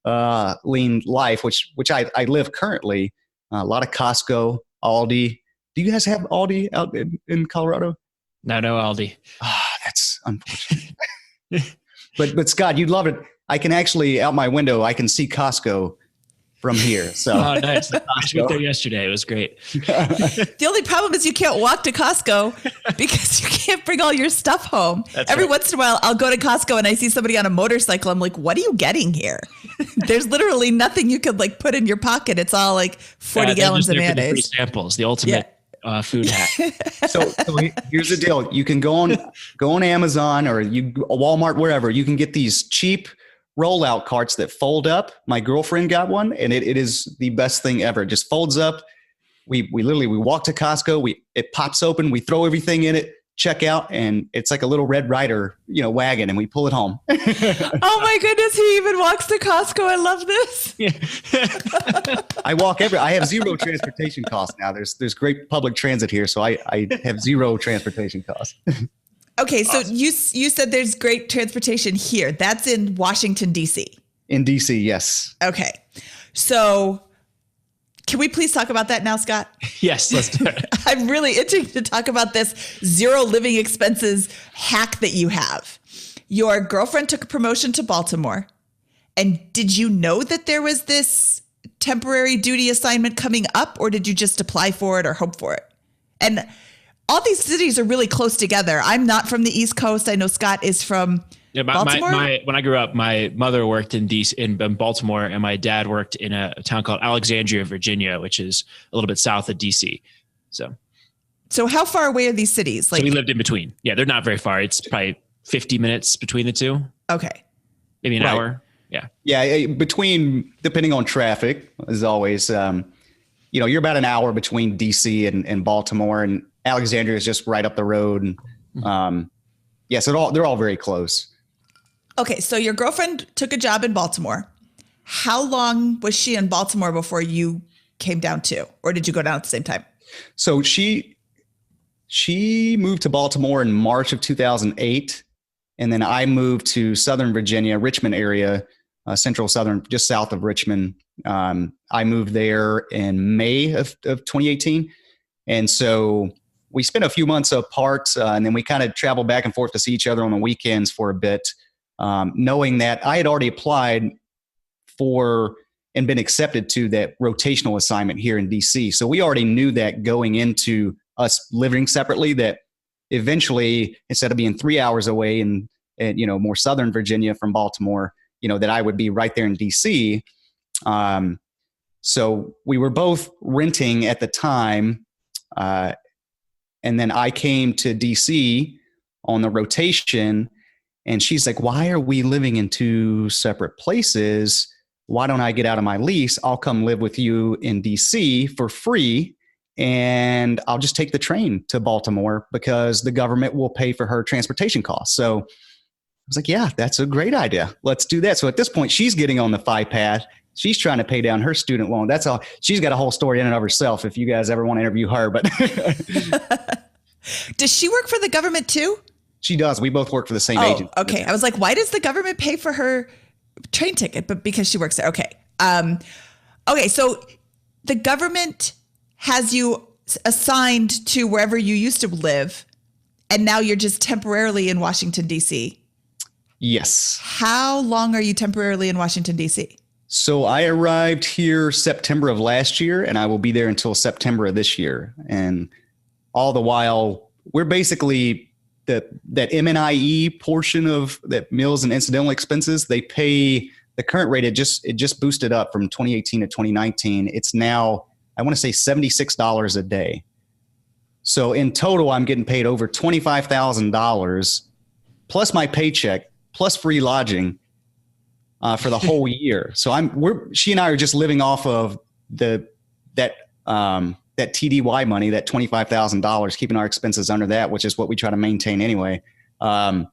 life, which I live currently. A lot of Costco, Aldi. Do you guys have Aldi out in Colorado? No Aldi. That's unfortunate. But Scott, you'd love it. I can actually, out my window, I can see Costco from here. So oh, nice. I just went there yesterday. It was great. The only problem is you can't walk to Costco because you can't bring all your stuff home. That's Every right. once in a while, I'll go to Costco and I see somebody on a motorcycle. I'm like, what are you getting here? There's literally nothing you could put in your pocket. It's all 40 gallons of mayonnaise. Free samples, the ultimate food hack. So here's the deal. You can go on Amazon or Walmart, wherever. You can get these cheap rollout carts that fold up. My girlfriend got one, and it is the best thing ever. It just folds up. We literally walk to Costco. It pops open. We throw everything in it, check out, and it's like a little Red Ryder, wagon, and we pull it home. Oh my goodness, he even walks to Costco. I love this. Yeah. I have zero transportation costs now. There's great public transit here, so I have zero transportation costs. Okay, so you said there's great transportation here. That's in Washington, D.C. In DC, yes. Okay. So can we please talk about that now, Scott? Yes, let's do it. I'm really itching to talk about this zero living expenses hack that you have. Your girlfriend took a promotion to Baltimore. And did you know that there was this temporary duty assignment coming up, or did you just apply for it or hope for it? And all these cities are really close together. I'm not from the East Coast. I know Scott is from Baltimore. When I grew up, my mother worked in Baltimore, and my dad worked in a town called Alexandria, Virginia, which is a little bit south of DC. So how far away are these cities? So we lived in between. Yeah, they're not very far. It's probably 50 minutes between the two. Okay. Maybe an hour. Yeah. Yeah. Between, depending on traffic, as always, you're about an hour between DC and Baltimore, and Alexandria is just right up the road. And, so they're all very close. Okay. So your girlfriend took a job in Baltimore. How long was she in Baltimore before you came down too? Or did you go down at the same time? So she moved to Baltimore in March of 2008. And then I moved to Southern Virginia, Richmond area, central Southern, just south of Richmond. I moved there in May of 2018. And so we spent a few months apart, and then we kind of traveled back and forth to see each other on the weekends for a bit, knowing that I had already applied for and been accepted to that rotational assignment here in DC. So we already knew that going into us living separately, that eventually, instead of being 3 hours away in more Southern Virginia from Baltimore, that I would be right there in DC. So we were both renting at the time. And then I came to DC on the rotation, and she's like, why are we living in two separate places? Why don't I get out of my lease? I'll come live with you in DC for free, and I'll just take the train to Baltimore because the government will pay for her transportation costs. So I was like, yeah, that's a great idea. Let's do that. So at this point, she's getting on the FI path. She's trying to pay down her student loan. That's all. She's got a whole story in and of herself if you guys ever want to interview her. But does she work for the government too? She does. We both work for the same agency. Okay. I was like, why does the government pay for her train ticket? But because she works there. Okay. Okay. So the government has you assigned to wherever you used to live, and now you're just temporarily in Washington, D.C. Yes. How long are you temporarily in Washington, D.C.? So I arrived here September of last year, and I will be there until September of this year. And all the while, we're basically that M&IE portion of that meals and incidental expenses. They pay the current rate. It just boosted up from 2018 to 2019. It's now, I want to say, $76 a day. So in total, I'm getting paid over $25,000 plus my paycheck plus free lodging for the whole year. So she and I are just living off of that TDY money, that $25,000, keeping our expenses under that, which is what we try to maintain anyway. And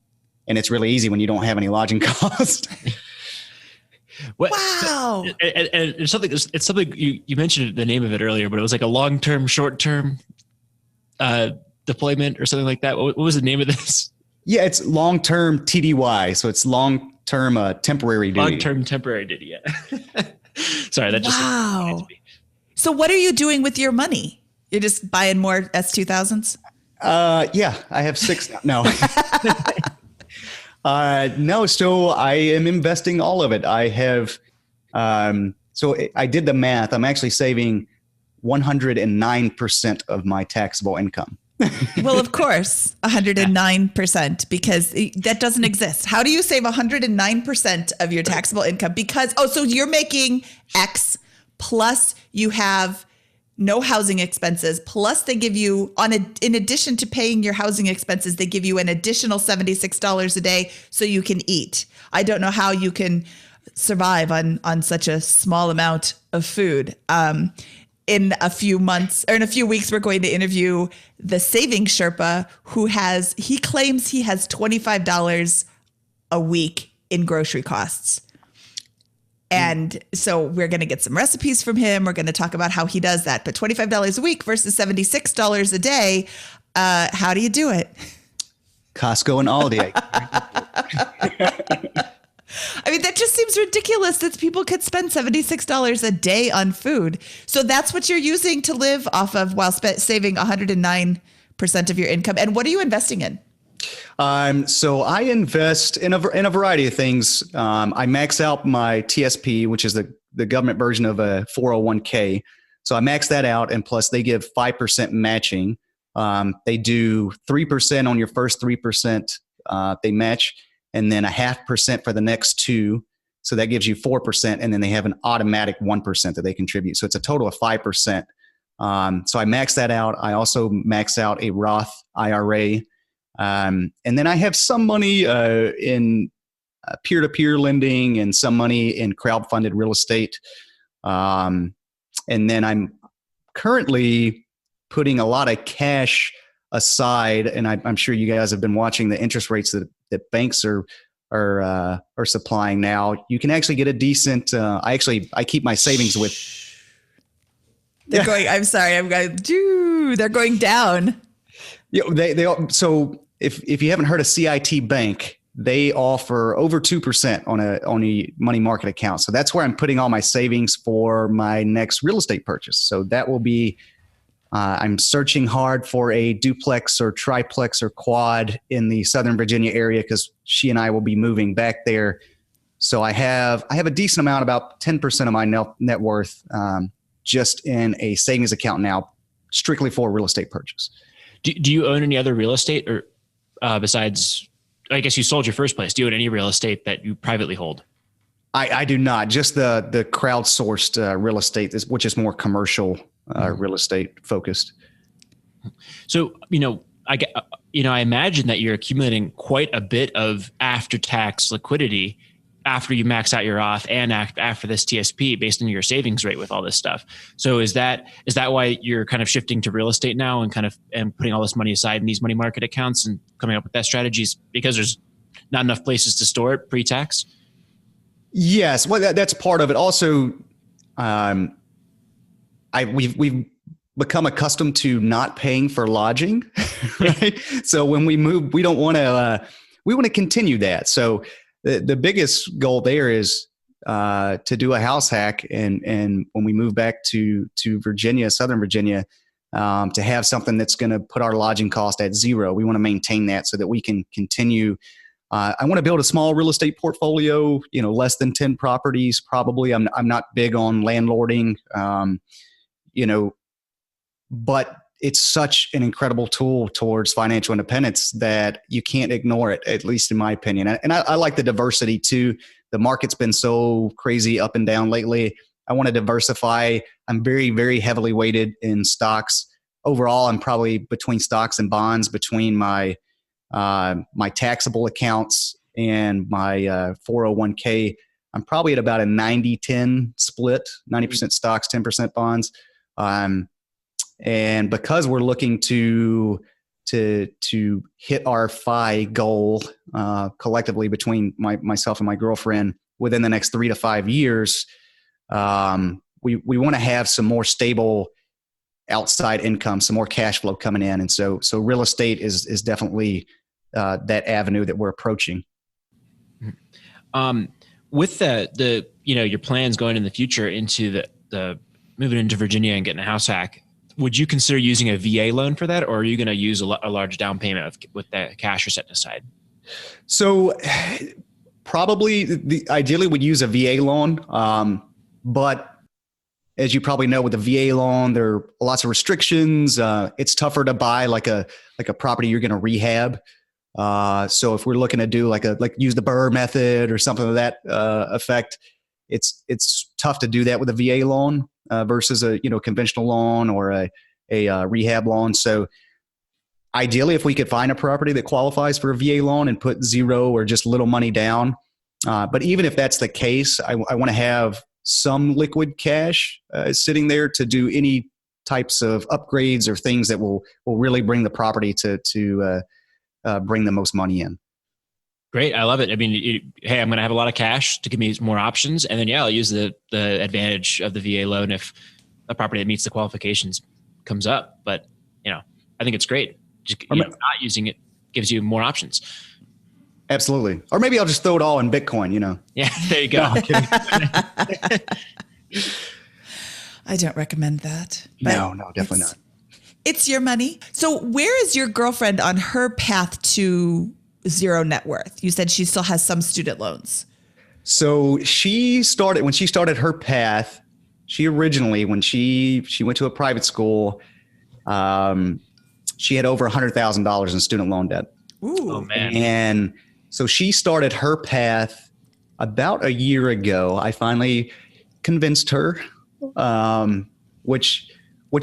it's really easy when you don't have any lodging costs. Wow. And it's something you mentioned the name of it earlier, but it was like a long-term, short-term deployment or something like that. What was the name of this? Yeah, it's long-term TDY. So it's long-term temporary duty. Long-term temporary duty, yeah. Sorry, that just... Wow. So what are you doing with your money? You're just buying more S2000s? Yeah, I have 6 now. No. No, so I am investing all of it. I have, so I did the math. I'm actually saving 109% of my taxable income. Well, of course, 109%, because that doesn't exist. How do you save 109% of your taxable income? Because, so you're making X plus you have no housing expenses, plus they give you in addition to paying your housing expenses, they give you an additional $76 a day so you can eat. I don't know how you can survive on such a small amount of food. In a few months or in a few weeks, we're going to interview the saving Sherpa he claims he has $25 a week in grocery costs. And so we're going to get some recipes from him. We're going to talk about how he does that. But $25 a week versus $76 a day. How do you do it? Costco and Aldi. I mean, that just seems ridiculous that people could spend $76 a day on food. So that's what you're using to live off of while saving 109% of your income. And what are you investing in? So I invest in a variety of things. I max out my TSP, which is the government version of a 401k. So I max that out, and plus they give 5% matching. They do 3% on your first 3%. They match, and then 0.5% for the next 2. So that gives you 4%, and then they have an automatic 1% that they contribute. So it's a total of 5%. So I max that out. I also max out a Roth IRA. And then I have some money in peer-to-peer lending and some money in crowd-funded real estate. And then I'm currently putting a lot of cash aside, and I'm sure you guys have been watching the interest rates that banks are supplying now. You can actually get a decent. I keep my savings with. They're going. I'm sorry. I'm going. They're going down. Yeah, they so if you haven't heard of CIT Bank, they offer over 2% on a money market account. So that's where I'm putting all my savings for my next real estate purchase. So that will be. I'm searching hard for a duplex or triplex or quad in the Southern Virginia area because she and I will be moving back there. So I have a decent amount, about 10% of my net worth, just in a savings account now, strictly for a real estate purchase. Do you own any other real estate, or besides? I guess you sold your first place. Do you own any real estate that you privately hold? I do not. Just the crowdsourced real estate, which is more commercial real estate focused. So I imagine that you're accumulating quite a bit of after-tax liquidity after you max out your Roth and after this TSP based on your savings rate with all this stuff. So is that why you're kind of shifting to real estate now and putting all this money aside in these money market accounts and coming up with that strategies because there's not enough places to store it pre-tax? Yes, well, that's part of it. Also, we've become accustomed to not paying for lodging, right? So when we move, we don't want to. We want to continue that. So the biggest goal there is to do a house hack, and when we move back to Virginia, Southern Virginia, to have something that's going to put our lodging cost at zero. We want to maintain that so that we can continue. I want to build a small real estate portfolio, less than 10 properties, probably. I'm not big on landlording, but it's such an incredible tool towards financial independence that you can't ignore it, at least in my opinion. And I like the diversity too. The market's been so crazy up and down lately. I want to diversify. I'm very, very heavily weighted in stocks. Overall, I'm probably between stocks and bonds, between my taxable accounts and my 401k. I'm probably at about a 90-10 split, 90% stocks, 10% bonds. And because we're looking to hit our FI goal collectively between myself and my girlfriend within the next 3 to 5 years, we want to have some more stable outside income, some more cash flow coming in. And so real estate is definitely that avenue that we're approaching. With the your plans going in the future into the moving into Virginia and getting a house hack, would you consider using a VA loan for that, or are you going to use a large down payment with that cash you're setting aside? So probably ideally would use a VA loan, but as you probably know, with the VA loan, there are lots of restrictions. It's tougher to buy like a property you're going to rehab. So if we're looking to do like use the Burr method or something of that effect, it's tough to do that with a VA loan versus a conventional loan or a rehab loan. So ideally, if we could find a property that qualifies for a VA loan and put zero or just little money down, but even if that's the case, I want to have some liquid cash sitting there to do any types of upgrades or things that will really bring the property to bring the most money in. Great. I love it. I mean, hey, I'm going to have a lot of cash to give me more options. And then, I'll use the advantage of the VA loan if a property that meets the qualifications comes up. But, I think it's great. Just not using it gives you more options. Absolutely. Or maybe I'll just throw it all in Bitcoin, Yeah, there you go. No, I'm kidding. I don't recommend that. No, definitely not. It's your money. So where is your girlfriend on her path to zero net worth? You said she still has some student loans. So when she started her path, she originally, when she went to a private school, she had over $100,000 in student loan debt. Ooh. Oh man. And so she started her path about a year ago. I finally convinced her, which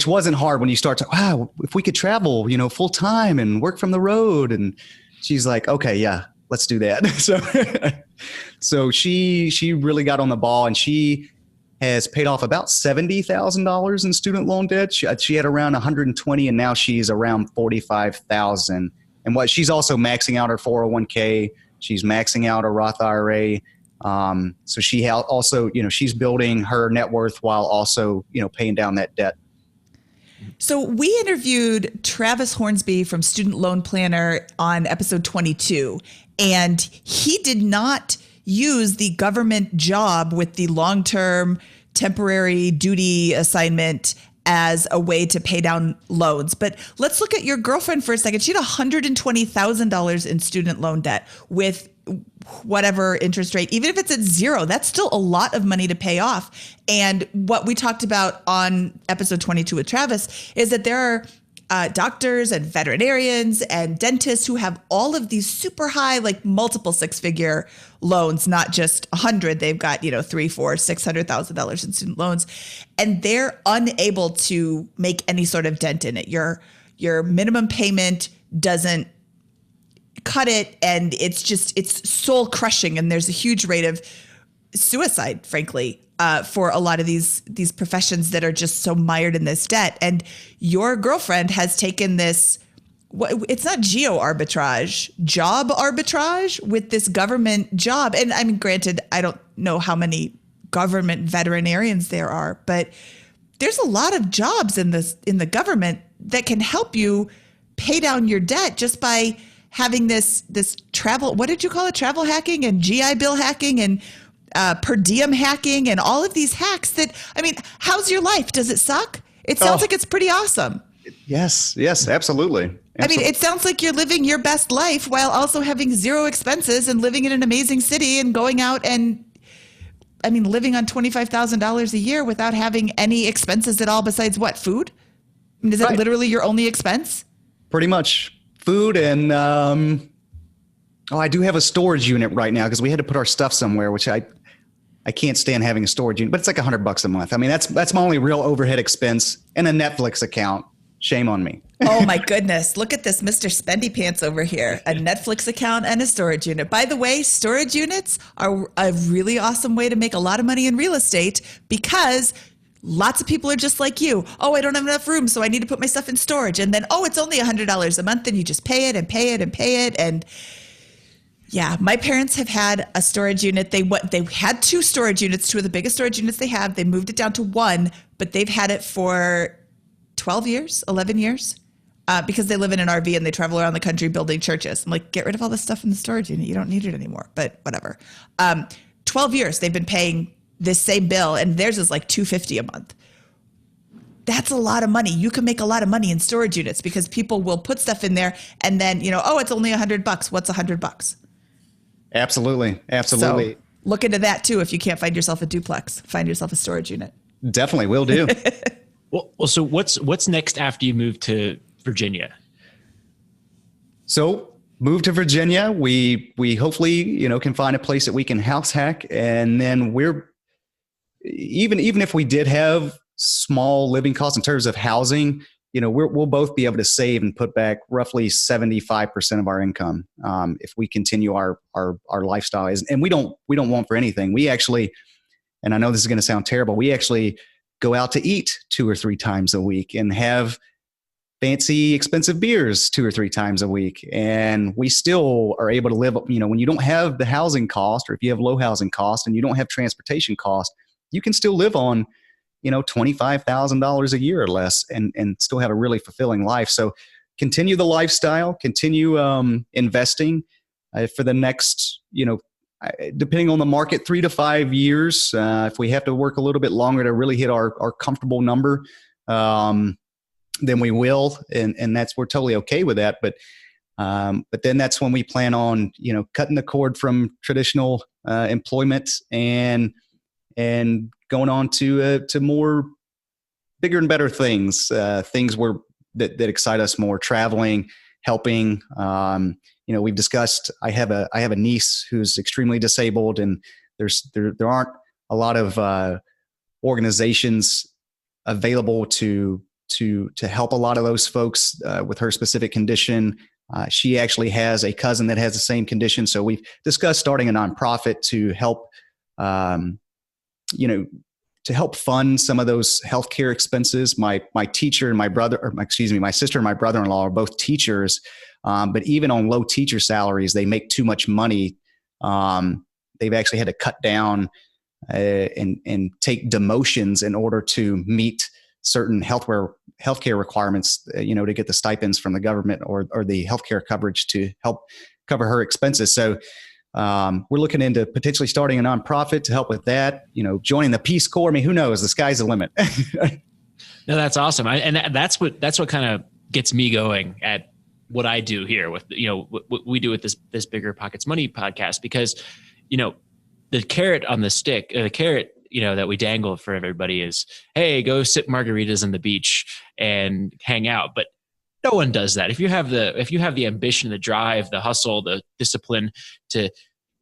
wasn't hard when you start to, wow, if we could travel, full time and work from the road. And she's like, okay, yeah, let's do that. So she really got on the ball, and she has paid off about $70,000 in student loan debt. She had around 120, and now she's around 45,000. And she's also maxing out her 401k. She's maxing out her Roth IRA. So she also, she's building her net worth while also, paying down that debt. So we interviewed Travis Hornsby from Student Loan Planner on episode 22, and he did not use the government job with the long-term temporary duty assignment as a way to pay down loans. But let's look at your girlfriend for a second. She had $120,000 in student loan debt with whatever interest rate, even if it's at zero, that's still a lot of money to pay off. And what we talked about on episode 22 with Travis is that there are doctors and veterinarians and dentists who have all of these super high, like multiple six-figure loans, not just 100. They've got, $300,000, $400,000, $600,000 in student loans, and they're unable to make any sort of dent in it. Your minimum payment doesn't cut it, and it's soul crushing, and there's a huge rate of suicide, frankly, for a lot of these professions that are just so mired in this debt. And your girlfriend has taken this, it's not geo arbitrage, job arbitrage with this government job. And I mean, granted, I don't know how many government veterinarians there are, but there's a lot of jobs in the government that can help you pay down your debt just by having this travel, what did you call it? Travel hacking and GI Bill hacking and per diem hacking and all of these hacks that, I mean, how's your life? Does it suck? It sounds like it's pretty awesome. Yes, absolutely. I mean, it sounds like you're living your best life while also having zero expenses and living in an amazing city and going out and, I mean, living on $25,000 a year without having any expenses at all besides what, food? I mean, is it literally your only expense? Pretty much. Food and, I do have a storage unit right now because we had to put our stuff somewhere, which I can't stand having a storage unit, but it's like $100 a month. I mean, that's my only real overhead expense, and a Netflix account. Shame on me. Oh my goodness. Look at this Mr. Spendy Pants over here. A Netflix account and a storage unit. By the way, storage units are a really awesome way to make a lot of money in real estate because lots of people are just like you. Oh, I don't have enough room, so I need to put my stuff in storage. And then, it's only $100 a month, and you just pay it and pay it and pay it. And yeah, my parents have had a storage unit. They had 2 storage units, 2 of the biggest storage units they have. They moved it down to 1, but they've had it for 12 years, 11 years, because they live in an RV and they travel around the country building churches. I'm like, get rid of all this stuff in the storage unit. You don't need it anymore, but whatever. 12 years they've been paying this same bill, and theirs is like $250 a month. That's a lot of money. You can make a lot of money in storage units because people will put stuff in there and then, it's only $100. What's $100? Absolutely. So look into that too. If you can't find yourself a duplex, find yourself a storage unit. Definitely will do. Well, so what's next after you move to Virginia? So move to Virginia. We hopefully, can find a place that we can house hack. And then we're, even if we did have small living costs in terms of housing, we'll both be able to save and put back roughly 75% of our income if we continue our lifestyle. And we don't want for anything. We actually, and I know this is going to sound terrible, we actually go out to eat 2 or 3 times a week and have fancy, expensive beers 2 or 3 times a week. And we still are able to live, when you don't have the housing cost, or if you have low housing cost and you don't have transportation cost, you can still live on, $25,000 a year or less and still have a really fulfilling life. So continue the lifestyle, continue investing, for the next, depending on the market, 3 to 5 years. If we have to work a little bit longer to really hit our comfortable number, then we will, and we're totally okay with that. But then that's when we plan on, cutting the cord from traditional employment and going on to more bigger and better things, things that excite us more, traveling, helping. We've discussed, I have a niece who's extremely disabled, and there aren't a lot of organizations available to help a lot of those folks with her specific condition. She actually has a cousin that has the same condition. So we've discussed starting a nonprofit to help, to help fund some of those healthcare expenses. My teacher and my sister and my brother-in-law are both teachers. But even on low teacher salaries, they make too much money. They've actually had to cut down and take demotions in order to meet certain healthcare requirements, to get the stipends from the government or the healthcare coverage to help cover her expenses. So we're looking into potentially starting a nonprofit to help with that, joining the Peace Corps. I mean, who knows? The sky's the limit. No, that's awesome. That's what kind of gets me going at what I do here with, what we do with this Bigger Pockets Money podcast, because, the carrot on the stick, the carrot, that we dangle for everybody is, hey, go sip margaritas on the beach and hang out. But no one does that. If you have the ambition, the drive, the hustle, the discipline to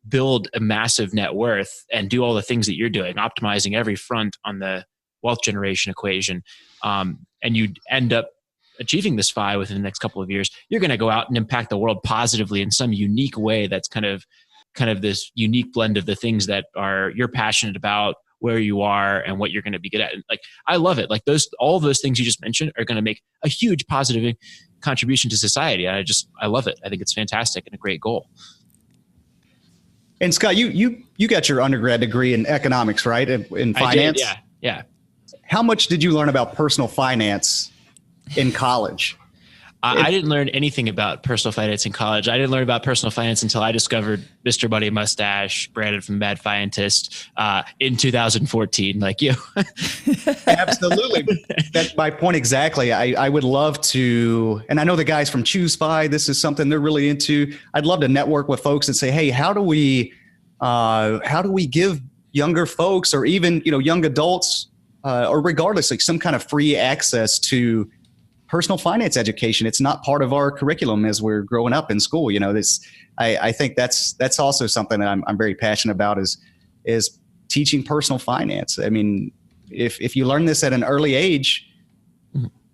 build a massive net worth and do all the things that you're doing, optimizing every front on the wealth generation equation, and you end up achieving this FI within the next couple of years, you're going to go out and impact the world positively in some unique way. That's kind of this unique blend of the things that you're passionate about, where you are, and what you're going to be good at. And I love it. All of those things you just mentioned are going to make a huge positive contribution to society. I love it. I think it's fantastic and a great goal. And Scott, you got your undergrad degree in economics, right? In finance? I did, yeah. How much did you learn about personal finance in college? I didn't learn anything about personal finance in college. I didn't learn about personal finance until I discovered Mr. Buddy Mustache, Brandon from Mad Fientist, in 2014, like you. Absolutely. That's my point exactly. I would love to, and I know the guys from Choose Fi, this is something they're really into. I'd love to network with folks and say, hey, how do we give younger folks, or even, young adults, or regardless, some kind of free access to personal finance education? It's not part of our curriculum as we're growing up in school. I think that's also something that I'm very passionate about is teaching personal finance. I mean, if you learn this at an early age,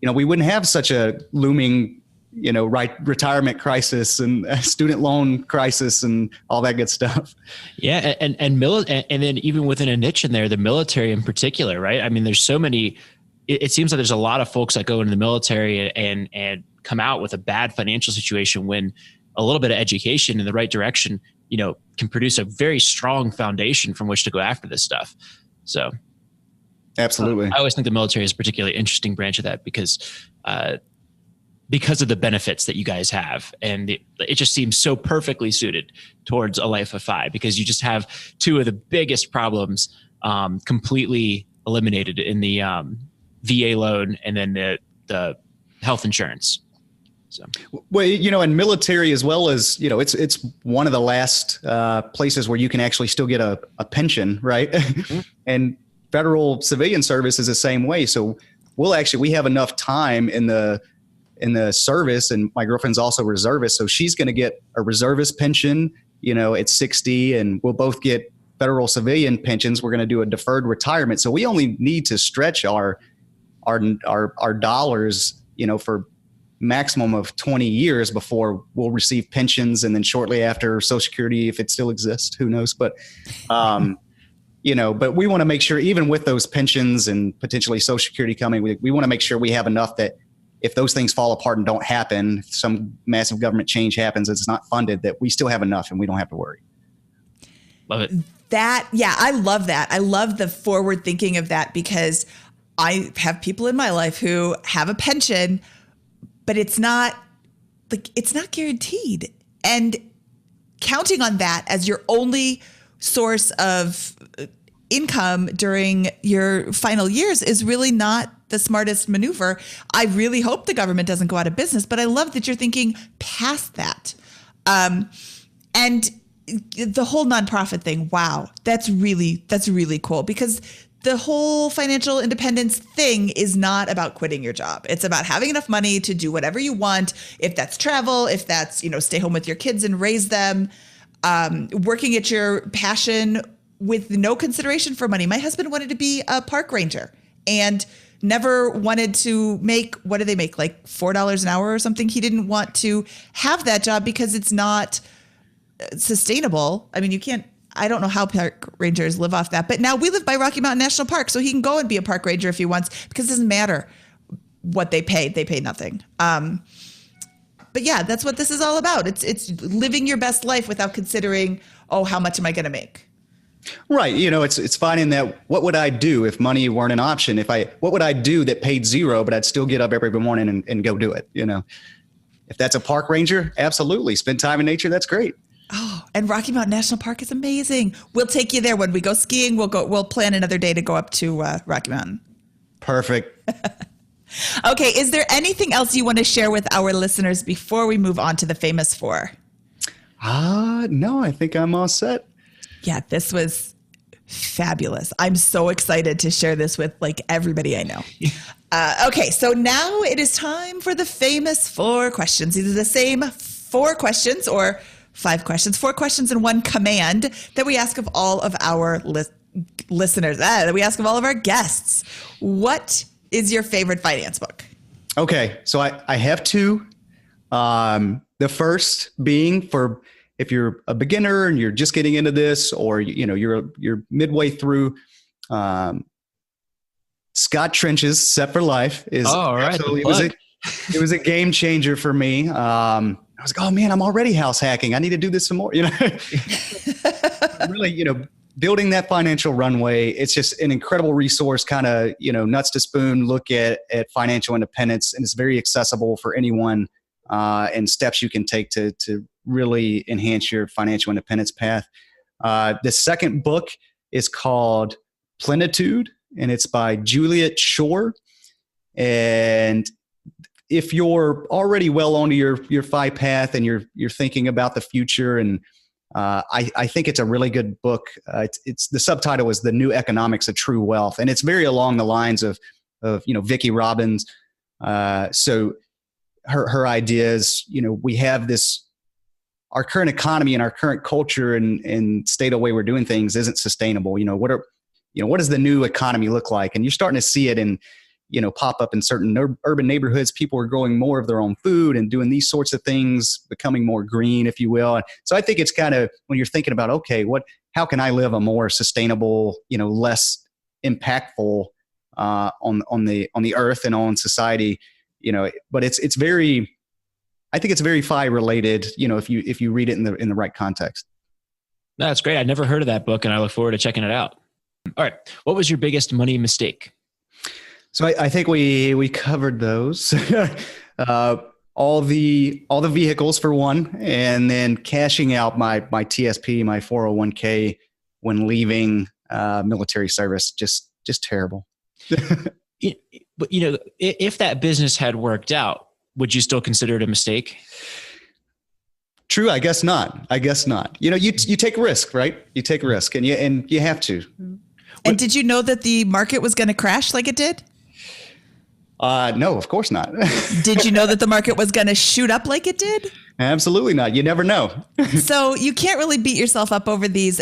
we wouldn't have such a looming, retirement crisis and student loan crisis and all that good stuff. Yeah. And then even within a niche in there, the military in particular, right? I mean, there's so many. It seems like there's a lot of folks that go into the military and come out with a bad financial situation, when a little bit of education in the right direction, can produce a very strong foundation from which to go after this stuff. So absolutely. I always think the military is a particularly interesting branch of that because of the benefits that you guys have. And it just seems so perfectly suited towards a life of FI, because you just have two of the biggest problems completely eliminated in the VA loan and then the health insurance. So, well, in military as well as, it's one of the last places where you can actually still get a pension, right? Mm-hmm. And federal civilian service is the same way. So we have enough time in the service, and my girlfriend's also a reservist. So she's going to get a reservist pension, at 60, and we'll both get federal civilian pensions. We're going to do a deferred retirement. So we only need to stretch our dollars, for maximum of 20 years before we'll receive pensions. And then shortly after, Social Security, if it still exists, who knows? But, but we want to make sure, even with those pensions and potentially Social Security coming, we want to make sure we have enough that if those things fall apart and don't happen, if some massive government change happens, it's not funded, that we still have enough and we don't have to worry. Love it. I love that. I love the forward thinking of that, because I have people in my life who have a pension, but it's not guaranteed. And counting on that as your only source of income during your final years is really not the smartest maneuver. I really hope the government doesn't go out of business, but I love that you're thinking past that. And the whole nonprofit thing, wow, that's really cool, because the whole financial independence thing is not about quitting your job. It's about having enough money to do whatever you want. If that's travel, if that's, stay home with your kids and raise them, working at your passion with no consideration for money. My husband wanted to be a park ranger and never wanted to make, what do they make? Like $4 an hour or something. He didn't want to have that job because it's not sustainable. I mean, I don't know how park rangers live off that, but now we live by Rocky Mountain National Park, so he can go and be a park ranger if he wants, because it doesn't matter what they pay. They pay nothing. But yeah, that's what this is all about. It's living your best life without considering, how much am I going to make? Right. It's finding that, what would I do if money weren't an option? What would I do that paid zero, but I'd still get up every morning and go do it? If that's a park ranger, absolutely. Spend time in nature. That's great. Oh, and Rocky Mountain National Park is amazing. We'll take you there when we go skiing. We'll plan another day to go up to Rocky Mountain. Perfect. Okay. Is there anything else you want to share with our listeners before we move on to the famous four? No, I think I'm all set. Yeah, this was fabulous. I'm so excited to share this with everybody I know. Okay, so now it is time for the famous four questions. These are the same four questions or 5 questions, 4 questions and 1 command that we ask of all of our listeners, that we ask of all of our guests. What is your favorite finance book? Okay, so I have 2. The first being for if you're a beginner and you're just getting into this, or you're midway through, Scott Trench's Set for Life is it was a game changer for me. I was like, oh man, I'm already house hacking. I need to do this some more. Really, building that financial runway. It's just an incredible resource, kind of, nuts to spoon look at financial independence, and it's very accessible for anyone, and steps you can take to really enhance your financial independence path. The second book is called Plenitude, and it's by Juliet Shore. And if you're already well onto your FI path and you're thinking about the future, and I think it's a really good book. It's the subtitle is The New Economics of True Wealth, and it's very along the lines of Vicki Robbins. So her idea is, we have our current economy and our current culture and state of way we're doing things isn't sustainable. What does the new economy look like? And you're starting to see it in, pop up in certain urban neighborhoods. People are growing more of their own food and doing these sorts of things, becoming more green, if you will. So I think it's kind of, when you're thinking about, okay, how can I live a more sustainable, less impactful on the earth and on society, but it's very, I think it's very FI related, if you read it in the right context. That's great. I'd never heard of that book, and I look forward to checking it out. All right. What was your biggest money mistake? So I think we covered those. All the vehicles for one, and then cashing out my TSP, my 401k when leaving military service. Just terrible. But if that business had worked out, would you still consider it a mistake? True. I guess not. You take risk, right? You take risk, and you have to. And did you know that the market was going to crash like it did? No, of course not. Did you know that the market was going to shoot up like it did? Absolutely not. You never know. So you can't really beat yourself up over these.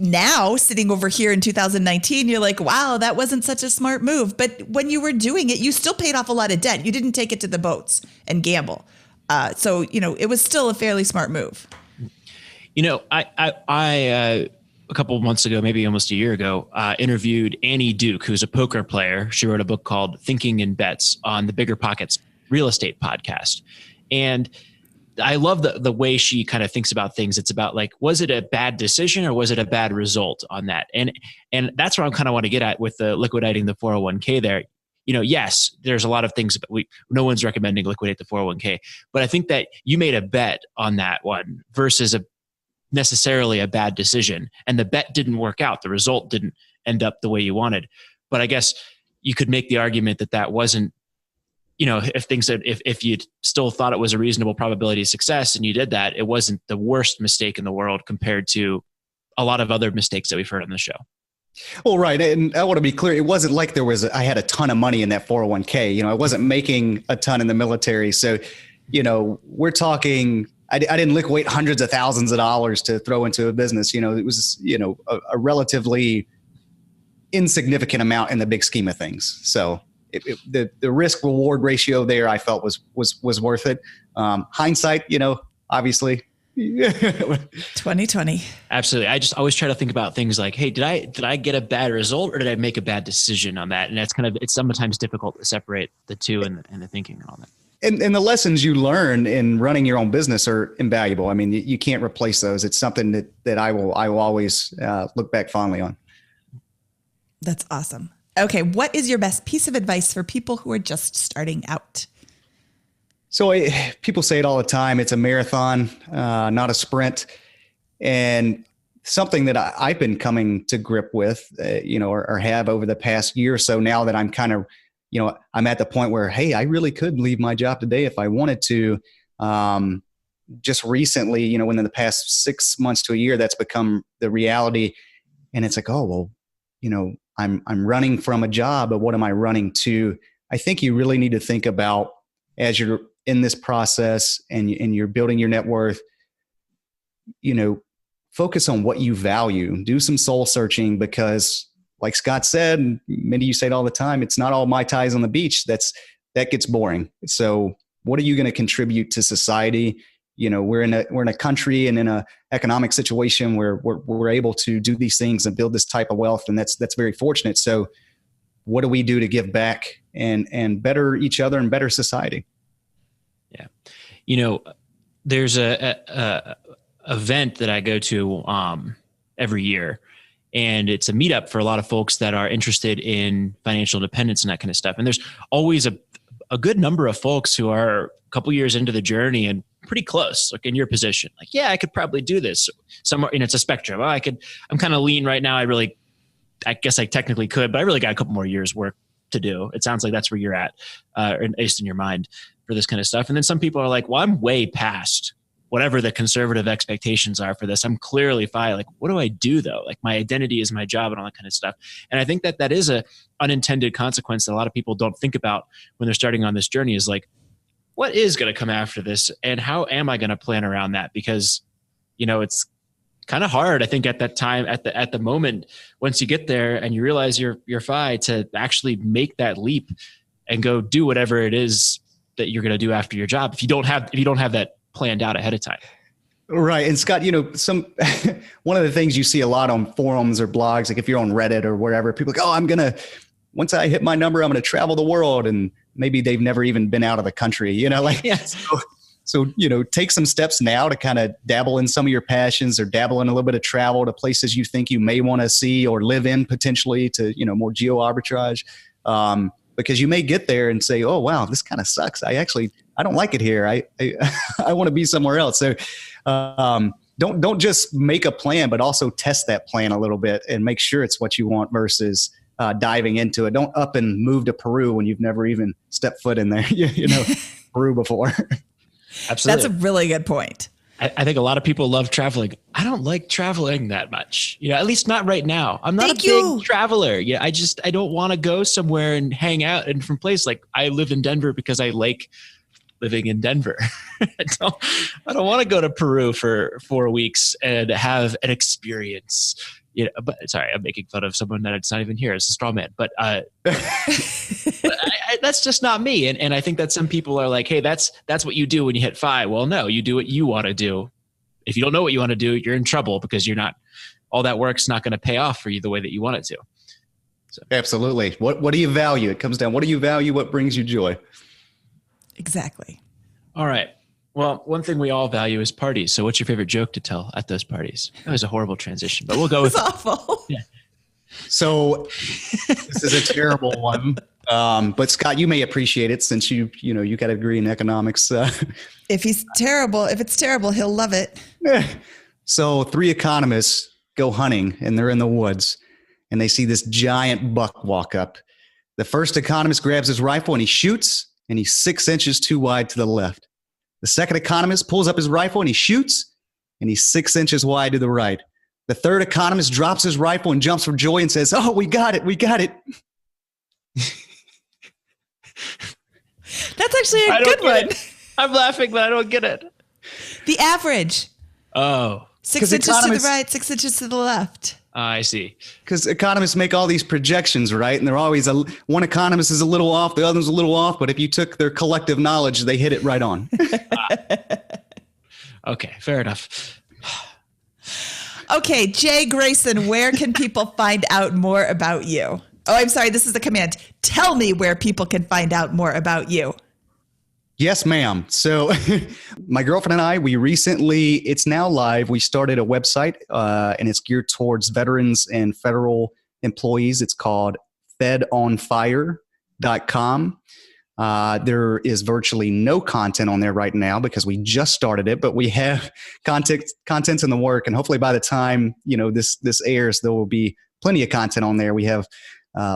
Now sitting over here in 2019, you're like, wow, that wasn't such a smart move. But when you were doing it, you still paid off a lot of debt. You didn't take it to the boats and gamble. So it was still a fairly smart move. I a couple of months ago, maybe almost a year ago, interviewed Annie Duke, who's a poker player. She wrote a book called Thinking in Bets on the BiggerPockets real estate podcast. And I love the way she kind of thinks about things. It's about was it a bad decision or was it a bad result on that? And that's what I kind of want to get at with the liquidating the 401k there. Yes, there's a lot of things, but no one's recommending liquidate the 401k. But I think that you made a bet on that one versus necessarily a bad decision. And the bet didn't work out. The result didn't end up the way you wanted. But I guess you could make the argument that that wasn't, if you still thought it was a reasonable probability of success and you did that, it wasn't the worst mistake in the world compared to a lot of other mistakes that we've heard on the show. Well, right. And I want to be clear. It wasn't like I had a ton of money in that 401k. I wasn't making a ton in the military. So, we're talking, I didn't liquidate hundreds of thousands of dollars to throw into a business. It was, a relatively insignificant amount in the big scheme of things. So the risk reward ratio there, I felt was worth it. Hindsight, obviously. 2020. Absolutely. I just always try to think about things like, hey, did I get a bad result or did I make a bad decision on that? And that's it's sometimes difficult to separate the two and the thinking and all that. And the lessons you learn in running your own business are invaluable. I mean, you can't replace those. It's something that I will always look back fondly on. That's awesome. Okay. What is your best piece of advice for people who are just starting out? So people say it all the time. It's a marathon, not a sprint. And something that I've been coming to grip with, or have over the past year or so now that I'm kind of, I'm at the point where, hey, I really could leave my job today if I wanted to. Just recently, within the past 6 months to a year, that's become the reality. And it's like, oh, well, I'm running from a job, but what am I running to? I think you really need to think about, as you're in this process and you're building your net worth, focus on what you value. Do some soul searching, because like Scott said, and many of you say it all the time, it's not all Mai Tais on the beach. That gets boring. So what are you going to contribute to society? We're in a country and in a economic situation where we're able to do these things and build this type of wealth. And that's very fortunate. So what do we do to give back and better each other and better society? Yeah. There's a event that I go to every year, and it's a meetup for a lot of folks that are interested in financial independence and that kind of stuff. And there's always a good number of folks who are a couple years into the journey and pretty close, like in your position. Like, yeah, I could probably do this somewhere. It's a spectrum. I'm kind of lean right now. I guess I technically could, but I really got a couple more years work to do. It sounds like that's where you're at, at least in your mind, for this kind of stuff. And then some people are like, well, I'm way past whatever the conservative expectations are for this. I'm clearly fine. Like, what do I do though? Like, my identity is my job and all that kind of stuff. And I think that is a unintended consequence that a lot of people don't think about when they're starting on this journey, is like, what is going to come after this? And how am I going to plan around that? Because, it's kind of hard, I think, at that time, at the moment, once you get there and you realize you're fine, to actually make that leap and go do whatever it is that you're going to do after your job. If you don't have that planned out ahead of time. Right. And Scott, one of the things you see a lot on forums or blogs, like if you're on Reddit or wherever, people go, oh, once I hit my number, I'm going to travel the world. And maybe they've never even been out of the country, Yes. So, take some steps now to kind of dabble in some of your passions, or dabble in a little bit of travel to places you think you may want to see or live in, potentially, to, more geo arbitrage. Because you may get there and say, oh, wow, this kind of sucks. I don't like it here. I want to be somewhere else. So don't just make a plan, but also test that plan a little bit and make sure it's what you want versus diving into it. Don't up and move to Peru when you've never even stepped foot in there, Peru before. Absolutely. That's a really good point. I think a lot of people love traveling. I don't like traveling that much, at least not right now. I'm not a big traveler. Yeah. I don't want to go somewhere and hang out in a different place. Like, I live in Denver because I like living in Denver. I don't want to go to Peru for 4 weeks and have an experience. But sorry, I'm making fun of someone that's not even here. It's a straw man, but that's just not me. And I think that some people are like, hey, that's what you do when you hit 5. Well, no, you do what you want to do. If you don't know what you want to do, you're in trouble, because all that work's not going to pay off for you the way that you want it to. So. Absolutely. What do you value? It comes down. What do you value? What brings you joy? Exactly. All right. Well, one thing we all value is parties. So what's your favorite joke to tell at those parties? That was a horrible transition, but we'll go with it. It's awful. Yeah. So this is a terrible one. But Scott, you may appreciate it, since you got a degree in economics. If it's terrible, he'll love it. So 3 economists go hunting and they're in the woods and they see this giant buck walk up. The first economist grabs his rifle and he shoots, and he's 6 inches too wide to the left. The second economist pulls up his rifle and he shoots, and he's 6 inches wide to the right. The third economist drops his rifle and jumps for joy and says, "Oh, we got it. We got it." That's actually a good one. I'm laughing, but I don't get it. The average. Oh. 6 inches to the right, 6 inches to the left. I see. Because economists make all these projections, right? And they're always, one economist is a little off, the other's a little off, but if you took their collective knowledge, they hit it right on. Okay, fair enough. Okay, Jay Grayson, where can people find out more about you? Oh, I'm sorry, this is the command. Tell me where people can find out more about you. Yes, ma'am. So my girlfriend and I, it's now live. We started a website and it's geared towards veterans and federal employees. It's called fedonfire.com. There is virtually no content on there right now because we just started it, but we have content's in the work. And hopefully by the time, this airs, there will be plenty of content on there. We have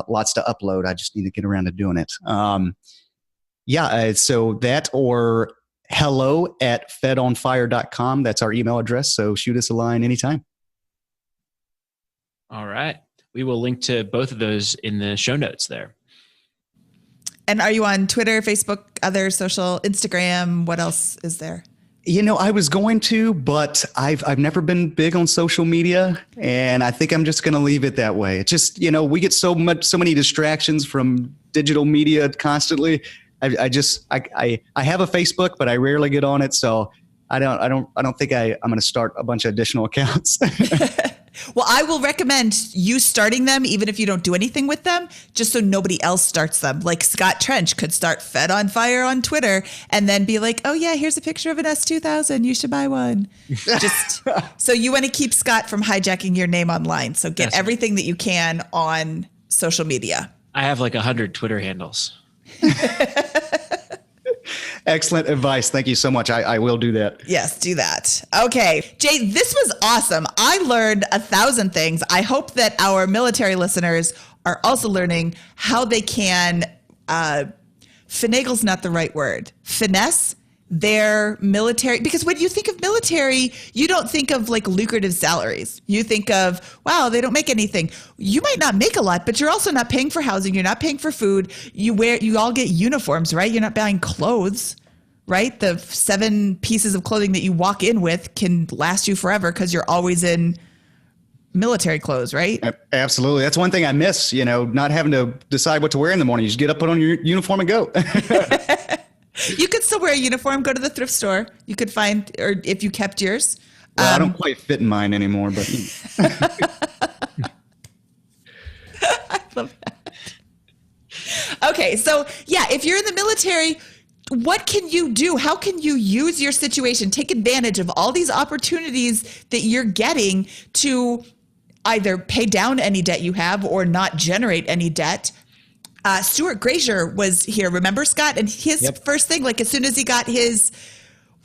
lots to upload. I just need to get around to doing it. So that or hello@fedonfire.com. That's our email address. So shoot us a line anytime. All right. We will link to both of those in the show notes there. And are you on Twitter, Facebook, other social, Instagram? What else is there? I was going to, but I've never been big on social media, and I think I'm just going to leave it that way. It's just, we get so many distractions from digital media constantly. I have a Facebook, but I rarely get on it. So I don't think I'm going to start a bunch of additional accounts. Well, I will recommend you starting them, even if you don't do anything with them, just so nobody else starts them. Like Scott Trench could start Fed on Fire on Twitter and then be like, "Oh yeah, here's a picture of an S2000. You should buy one." Just so you want to keep Scott from hijacking your name online. So get everything that you can on social media. I have like 100 Twitter handles. Excellent advice. Thank you so much. I will do that. Yes, do that. Okay. Jay, this was awesome. I learned 1,000 things. I hope that our military listeners are also learning how they can, finagle's not the right word, finesse their military. Because when you think of military, you don't think of like lucrative salaries. You think of, wow, they don't make anything. You might not make a lot, but you're also not paying for housing. You're not paying for food. You all get uniforms, right? You're not buying clothes, right? The 7 pieces of clothing that you walk in with can last you forever because you're always in military clothes, right? Absolutely. That's one thing I miss, not having to decide what to wear in the morning. You just get up, put on your uniform and go. You could still wear a uniform, go to the thrift store. You could find, or if you kept yours. Well, I don't quite fit in mine anymore, but. I love that. Okay. So yeah, if you're in the military, what can you do? How can you use your situation, take advantage of all these opportunities that you're getting to either pay down any debt you have or not generate any debt? Stuart Grazier was here, remember, Scott? And his first thing, like as soon as he got his,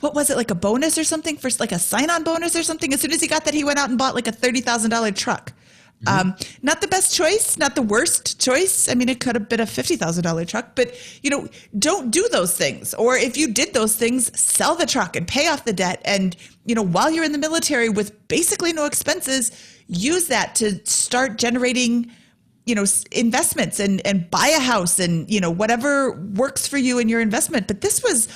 what was it, like a bonus or something, first like a sign-on bonus or something, as soon as he got that, he went out and bought like a $30,000 truck. Not the best choice, not the worst choice. I mean, it could have been a $50,000 truck, but don't do those things. Or if you did those things, sell the truck and pay off the debt. And, while you're in the military with basically no expenses, use that to start generating investments and buy a house and, whatever works for you in your investment. But this was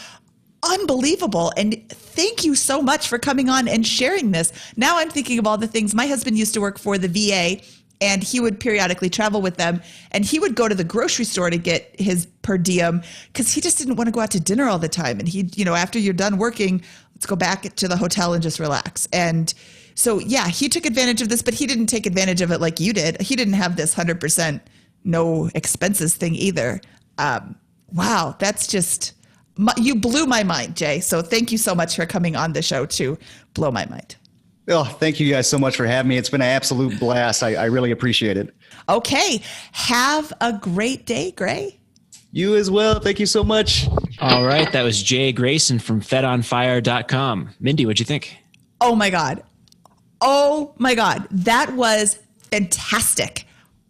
unbelievable. And thank you so much for coming on and sharing this. Now I'm thinking of all the things. My husband used to work for the VA and he would periodically travel with them and he would go to the grocery store to get his per diem because he just didn't want to go out to dinner all the time. And he, after you're done working, let's go back to the hotel and just relax. And so, yeah, he took advantage of this, but he didn't take advantage of it like you did. He didn't have this 100% no expenses thing either. Wow, that's just, you blew my mind, Jay. So thank you so much for coming on the show to blow my mind. Oh, thank you guys so much for having me. It's been an absolute blast. I really appreciate it. Okay. Have a great day, Gray. You as well. Thank you so much. All right. That was Jay Grayson from fedonfire.com. Mindy, what'd you think? Oh, my God. Oh my God, that was fantastic.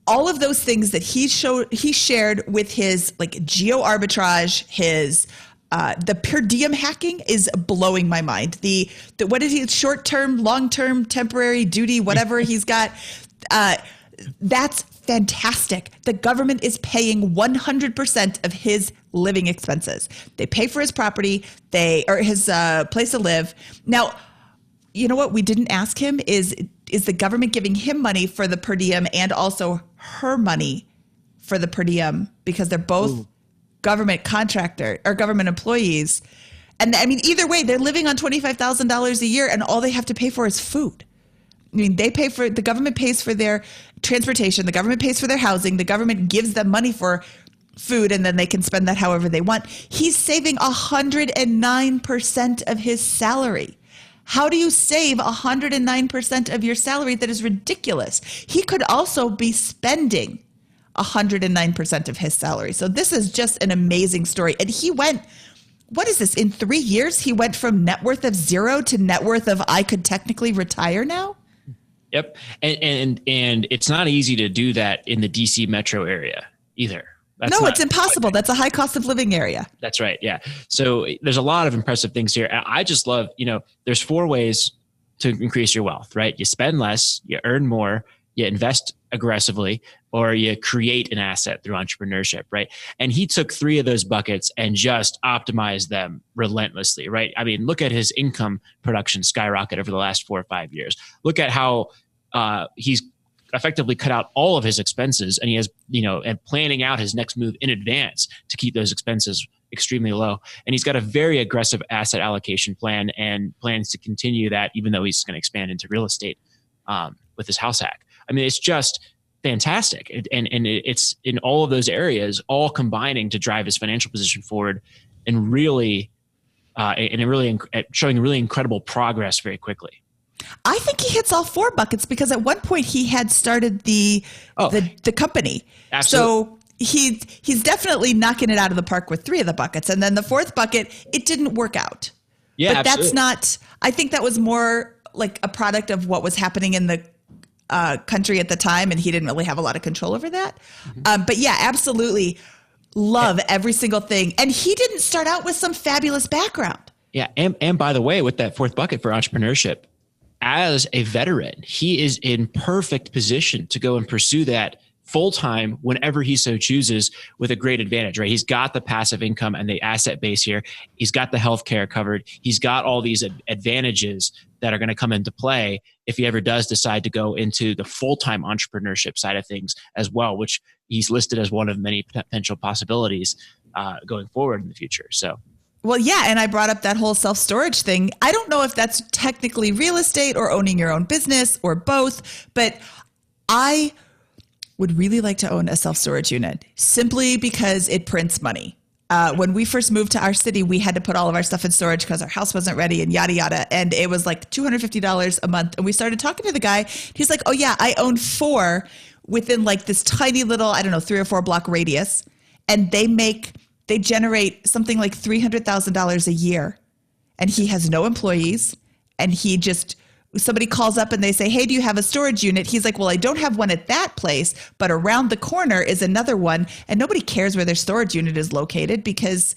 All of those things that he shared with his like geo arbitrage, his the per diem hacking is blowing my mind. The what is he? Short term, long term, temporary duty, whatever he's got. That's fantastic. The government is paying 100% of his living expenses. They pay for his property, or his place to live. Now, you know what we didn't ask him is the government giving him money for the per diem and also her money for the per diem, because they're both government contractor or government employees. And I mean, either way, they're living on $25,000 a year and all they have to pay for is food. I mean, the government pays for their transportation, the government pays for their housing, the government gives them money for food, and then they can spend that however they want. He's saving 109% of his salary. How do you save 109% of your salary? That is ridiculous. He could also be spending 109% of his salary. So this is just an amazing story. And he went, what is this? In 3 years, he went from net worth of 0 to net worth of I could technically retire now? Yep. And it's not easy to do that in the DC metro area either. It's impossible. That's a high cost of living area. That's right. Yeah. So there's a lot of impressive things here. I just love, there's 4 ways to increase your wealth, right? You spend less, you earn more, you invest aggressively, or you create an asset through entrepreneurship, right? And he took 3 of those buckets and just optimized them relentlessly, right? I mean, look at his income production skyrocket over the last 4 or 5 years. Look at how he's effectively cut out all of his expenses, and he has, and planning out his next move in advance to keep those expenses extremely low. And he's got a very aggressive asset allocation plan and plans to continue that, even though he's going to expand into real estate with his house hack. I mean, it's just fantastic. And it's in all of those areas, all combining to drive his financial position forward and really, showing really incredible progress very quickly. I think he hits all 4 buckets because at one point he had started the company. Absolutely. So he's definitely knocking it out of the park with 3 of the buckets. And then the 4th bucket, it didn't work out. Yeah, but absolutely. That's not, I think that was more like a product of what was happening in the country at the time. And he didn't really have a lot of control over that. Mm-hmm. But yeah, absolutely love every single thing. And he didn't start out with some fabulous background. Yeah. And by the way, with that 4th bucket for entrepreneurship, as a veteran, he is in perfect position to go and pursue that full-time whenever he so chooses with a great advantage, right? He's got the passive income and the asset base here. He's got the healthcare covered. He's got all these advantages that are going to come into play if he ever does decide to go into the full-time entrepreneurship side of things as well, which he's listed as one of many potential possibilities going forward in the future. So. Well, yeah. And I brought up that whole self-storage thing. I don't know if that's technically real estate or owning your own business or both, but I would really like to own a self-storage unit simply because it prints money. When we first moved to our city, we had to put all of our stuff in storage because our house wasn't ready and yada, yada. And it was like $250 a month. And we started talking to the guy. He's like, oh yeah, I own 4 within like this tiny little, 3 or 4 block radius. And they generate something like $300,000 a year, and he has no employees. And somebody calls up and they say, hey, do you have a storage unit? He's like, well, I don't have one at that place, but around the corner is another one. And nobody cares where their storage unit is located because,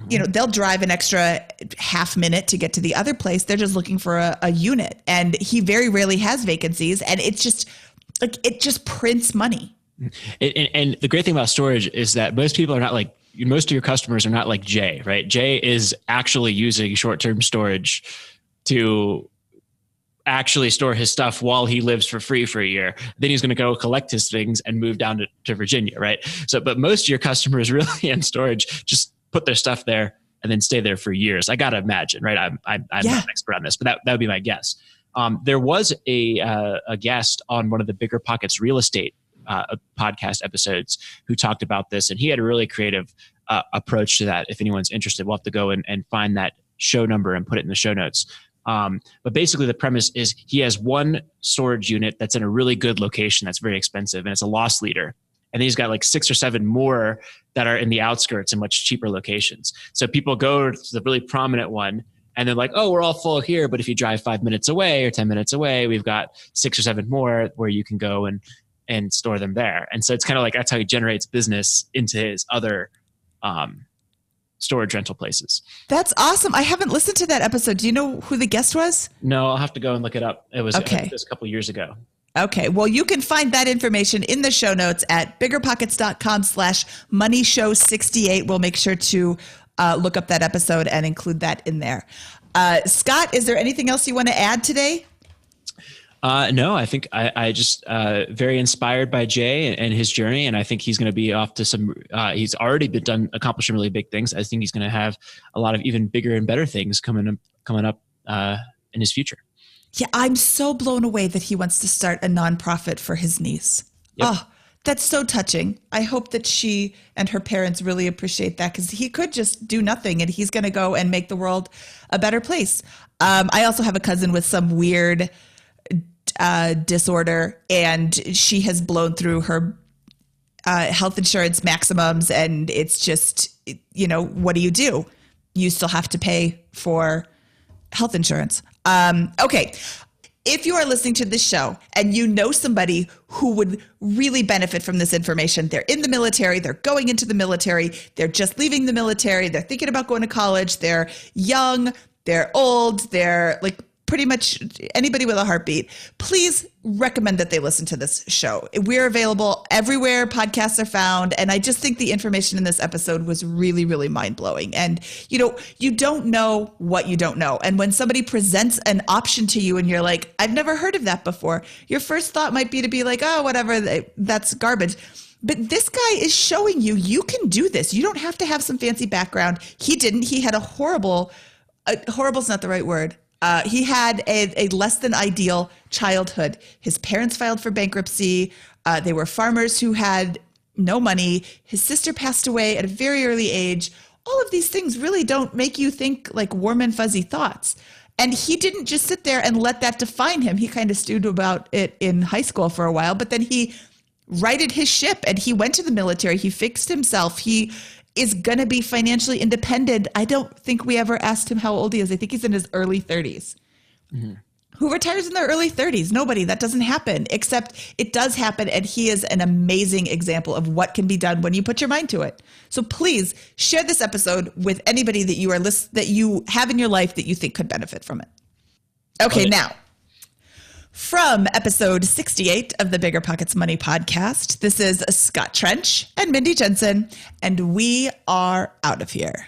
they'll drive an extra half minute to get to the other place. They're just looking for a unit. And he very rarely has vacancies. And it's just like, it just prints money. And the great thing about storage is that most of your customers are not like Jay, right? Jay is actually using short-term storage to actually store his stuff while he lives for free for a year. Then he's going to go collect his things and move down to Virginia, right? So, but most of your customers really in storage just put their stuff there and then stay there for years. I got to imagine, right? I'm not an expert on this, but that would be my guess. There was a guest on one of the BiggerPockets real estate podcast episodes who talked about this, and he had a really creative approach to that. If anyone's interested, we'll have to go and find that show number and put it in the show notes. But basically the premise is he has one storage unit that's in a really good location that's very expensive, and it's a loss leader. And then he's got like 6 or 7 more that are in the outskirts in much cheaper locations. So people go to the really prominent one And they're like, oh, we're all full here, but if you drive 5 minutes away or 10 minutes away, we've got 6 or 7 more where you can go and store them there. And so it's kind of like, that's how he generates business into his other storage rental places. That's awesome. I haven't listened to that episode. Do you know who the guest was? No, I'll have to go and look it up. It was okay. Just a couple of years ago. Okay. Well, you can find that information in the show notes at biggerpockets.com/moneyshow68. We'll make sure to look up that episode and include that in there. Scott, is there anything else you want to add today? No, I think I just very inspired by Jay and his journey, and I think he's going to be off to some. He's already accomplishing really big things. I think he's going to have a lot of even bigger and better things coming up in his future. Yeah, I'm so blown away that he wants to start a nonprofit for his niece. Yep. Oh, that's so touching. I hope that she and her parents really appreciate that, because he could just do nothing and he's going to go and make the world a better place. I also have a cousin with some weird disorder, and she has blown through her health insurance maximums, and it's just, what do? You still have to pay for health insurance. Okay. If you are listening to this show and you know somebody who would really benefit from this information, they're in the military, they're going into the military, they're just leaving the military, they're thinking about going to college, they're young, they're old, they're like pretty much anybody with a heartbeat, please recommend that they listen to this show. We're available everywhere podcasts are found. And I just think the information in this episode was really, really mind-blowing. And, you don't know what you don't know. And when somebody presents an option to you and you're like, I've never heard of that before, your first thought might be to be like, oh, whatever, that's garbage. But this guy is showing you can do this. You don't have to have some fancy background. He didn't. He had horrible's not the right word. He had a less than ideal childhood. His parents filed for bankruptcy. They were farmers who had no money. His sister passed away at a very early age. All of these things really don't make you think like warm and fuzzy thoughts. And he didn't just sit there and let that define him. He kind of stewed about it in high school for a while, but then he righted his ship and he went to the military. He fixed himself. He is going to be financially independent. I don't think we ever asked him how old he is. I think he's in his early 30s. Mm-hmm. Who retires in their early 30s? Nobody. That doesn't happen, except it does happen. And he is an amazing example of what can be done when you put your mind to it. So please share this episode with anybody that you have in your life that you think could benefit from it. Okay, now, from episode 68 of the BiggerPockets Money Podcast, this is Scott Trench and Mindy Jensen, and we are out of here.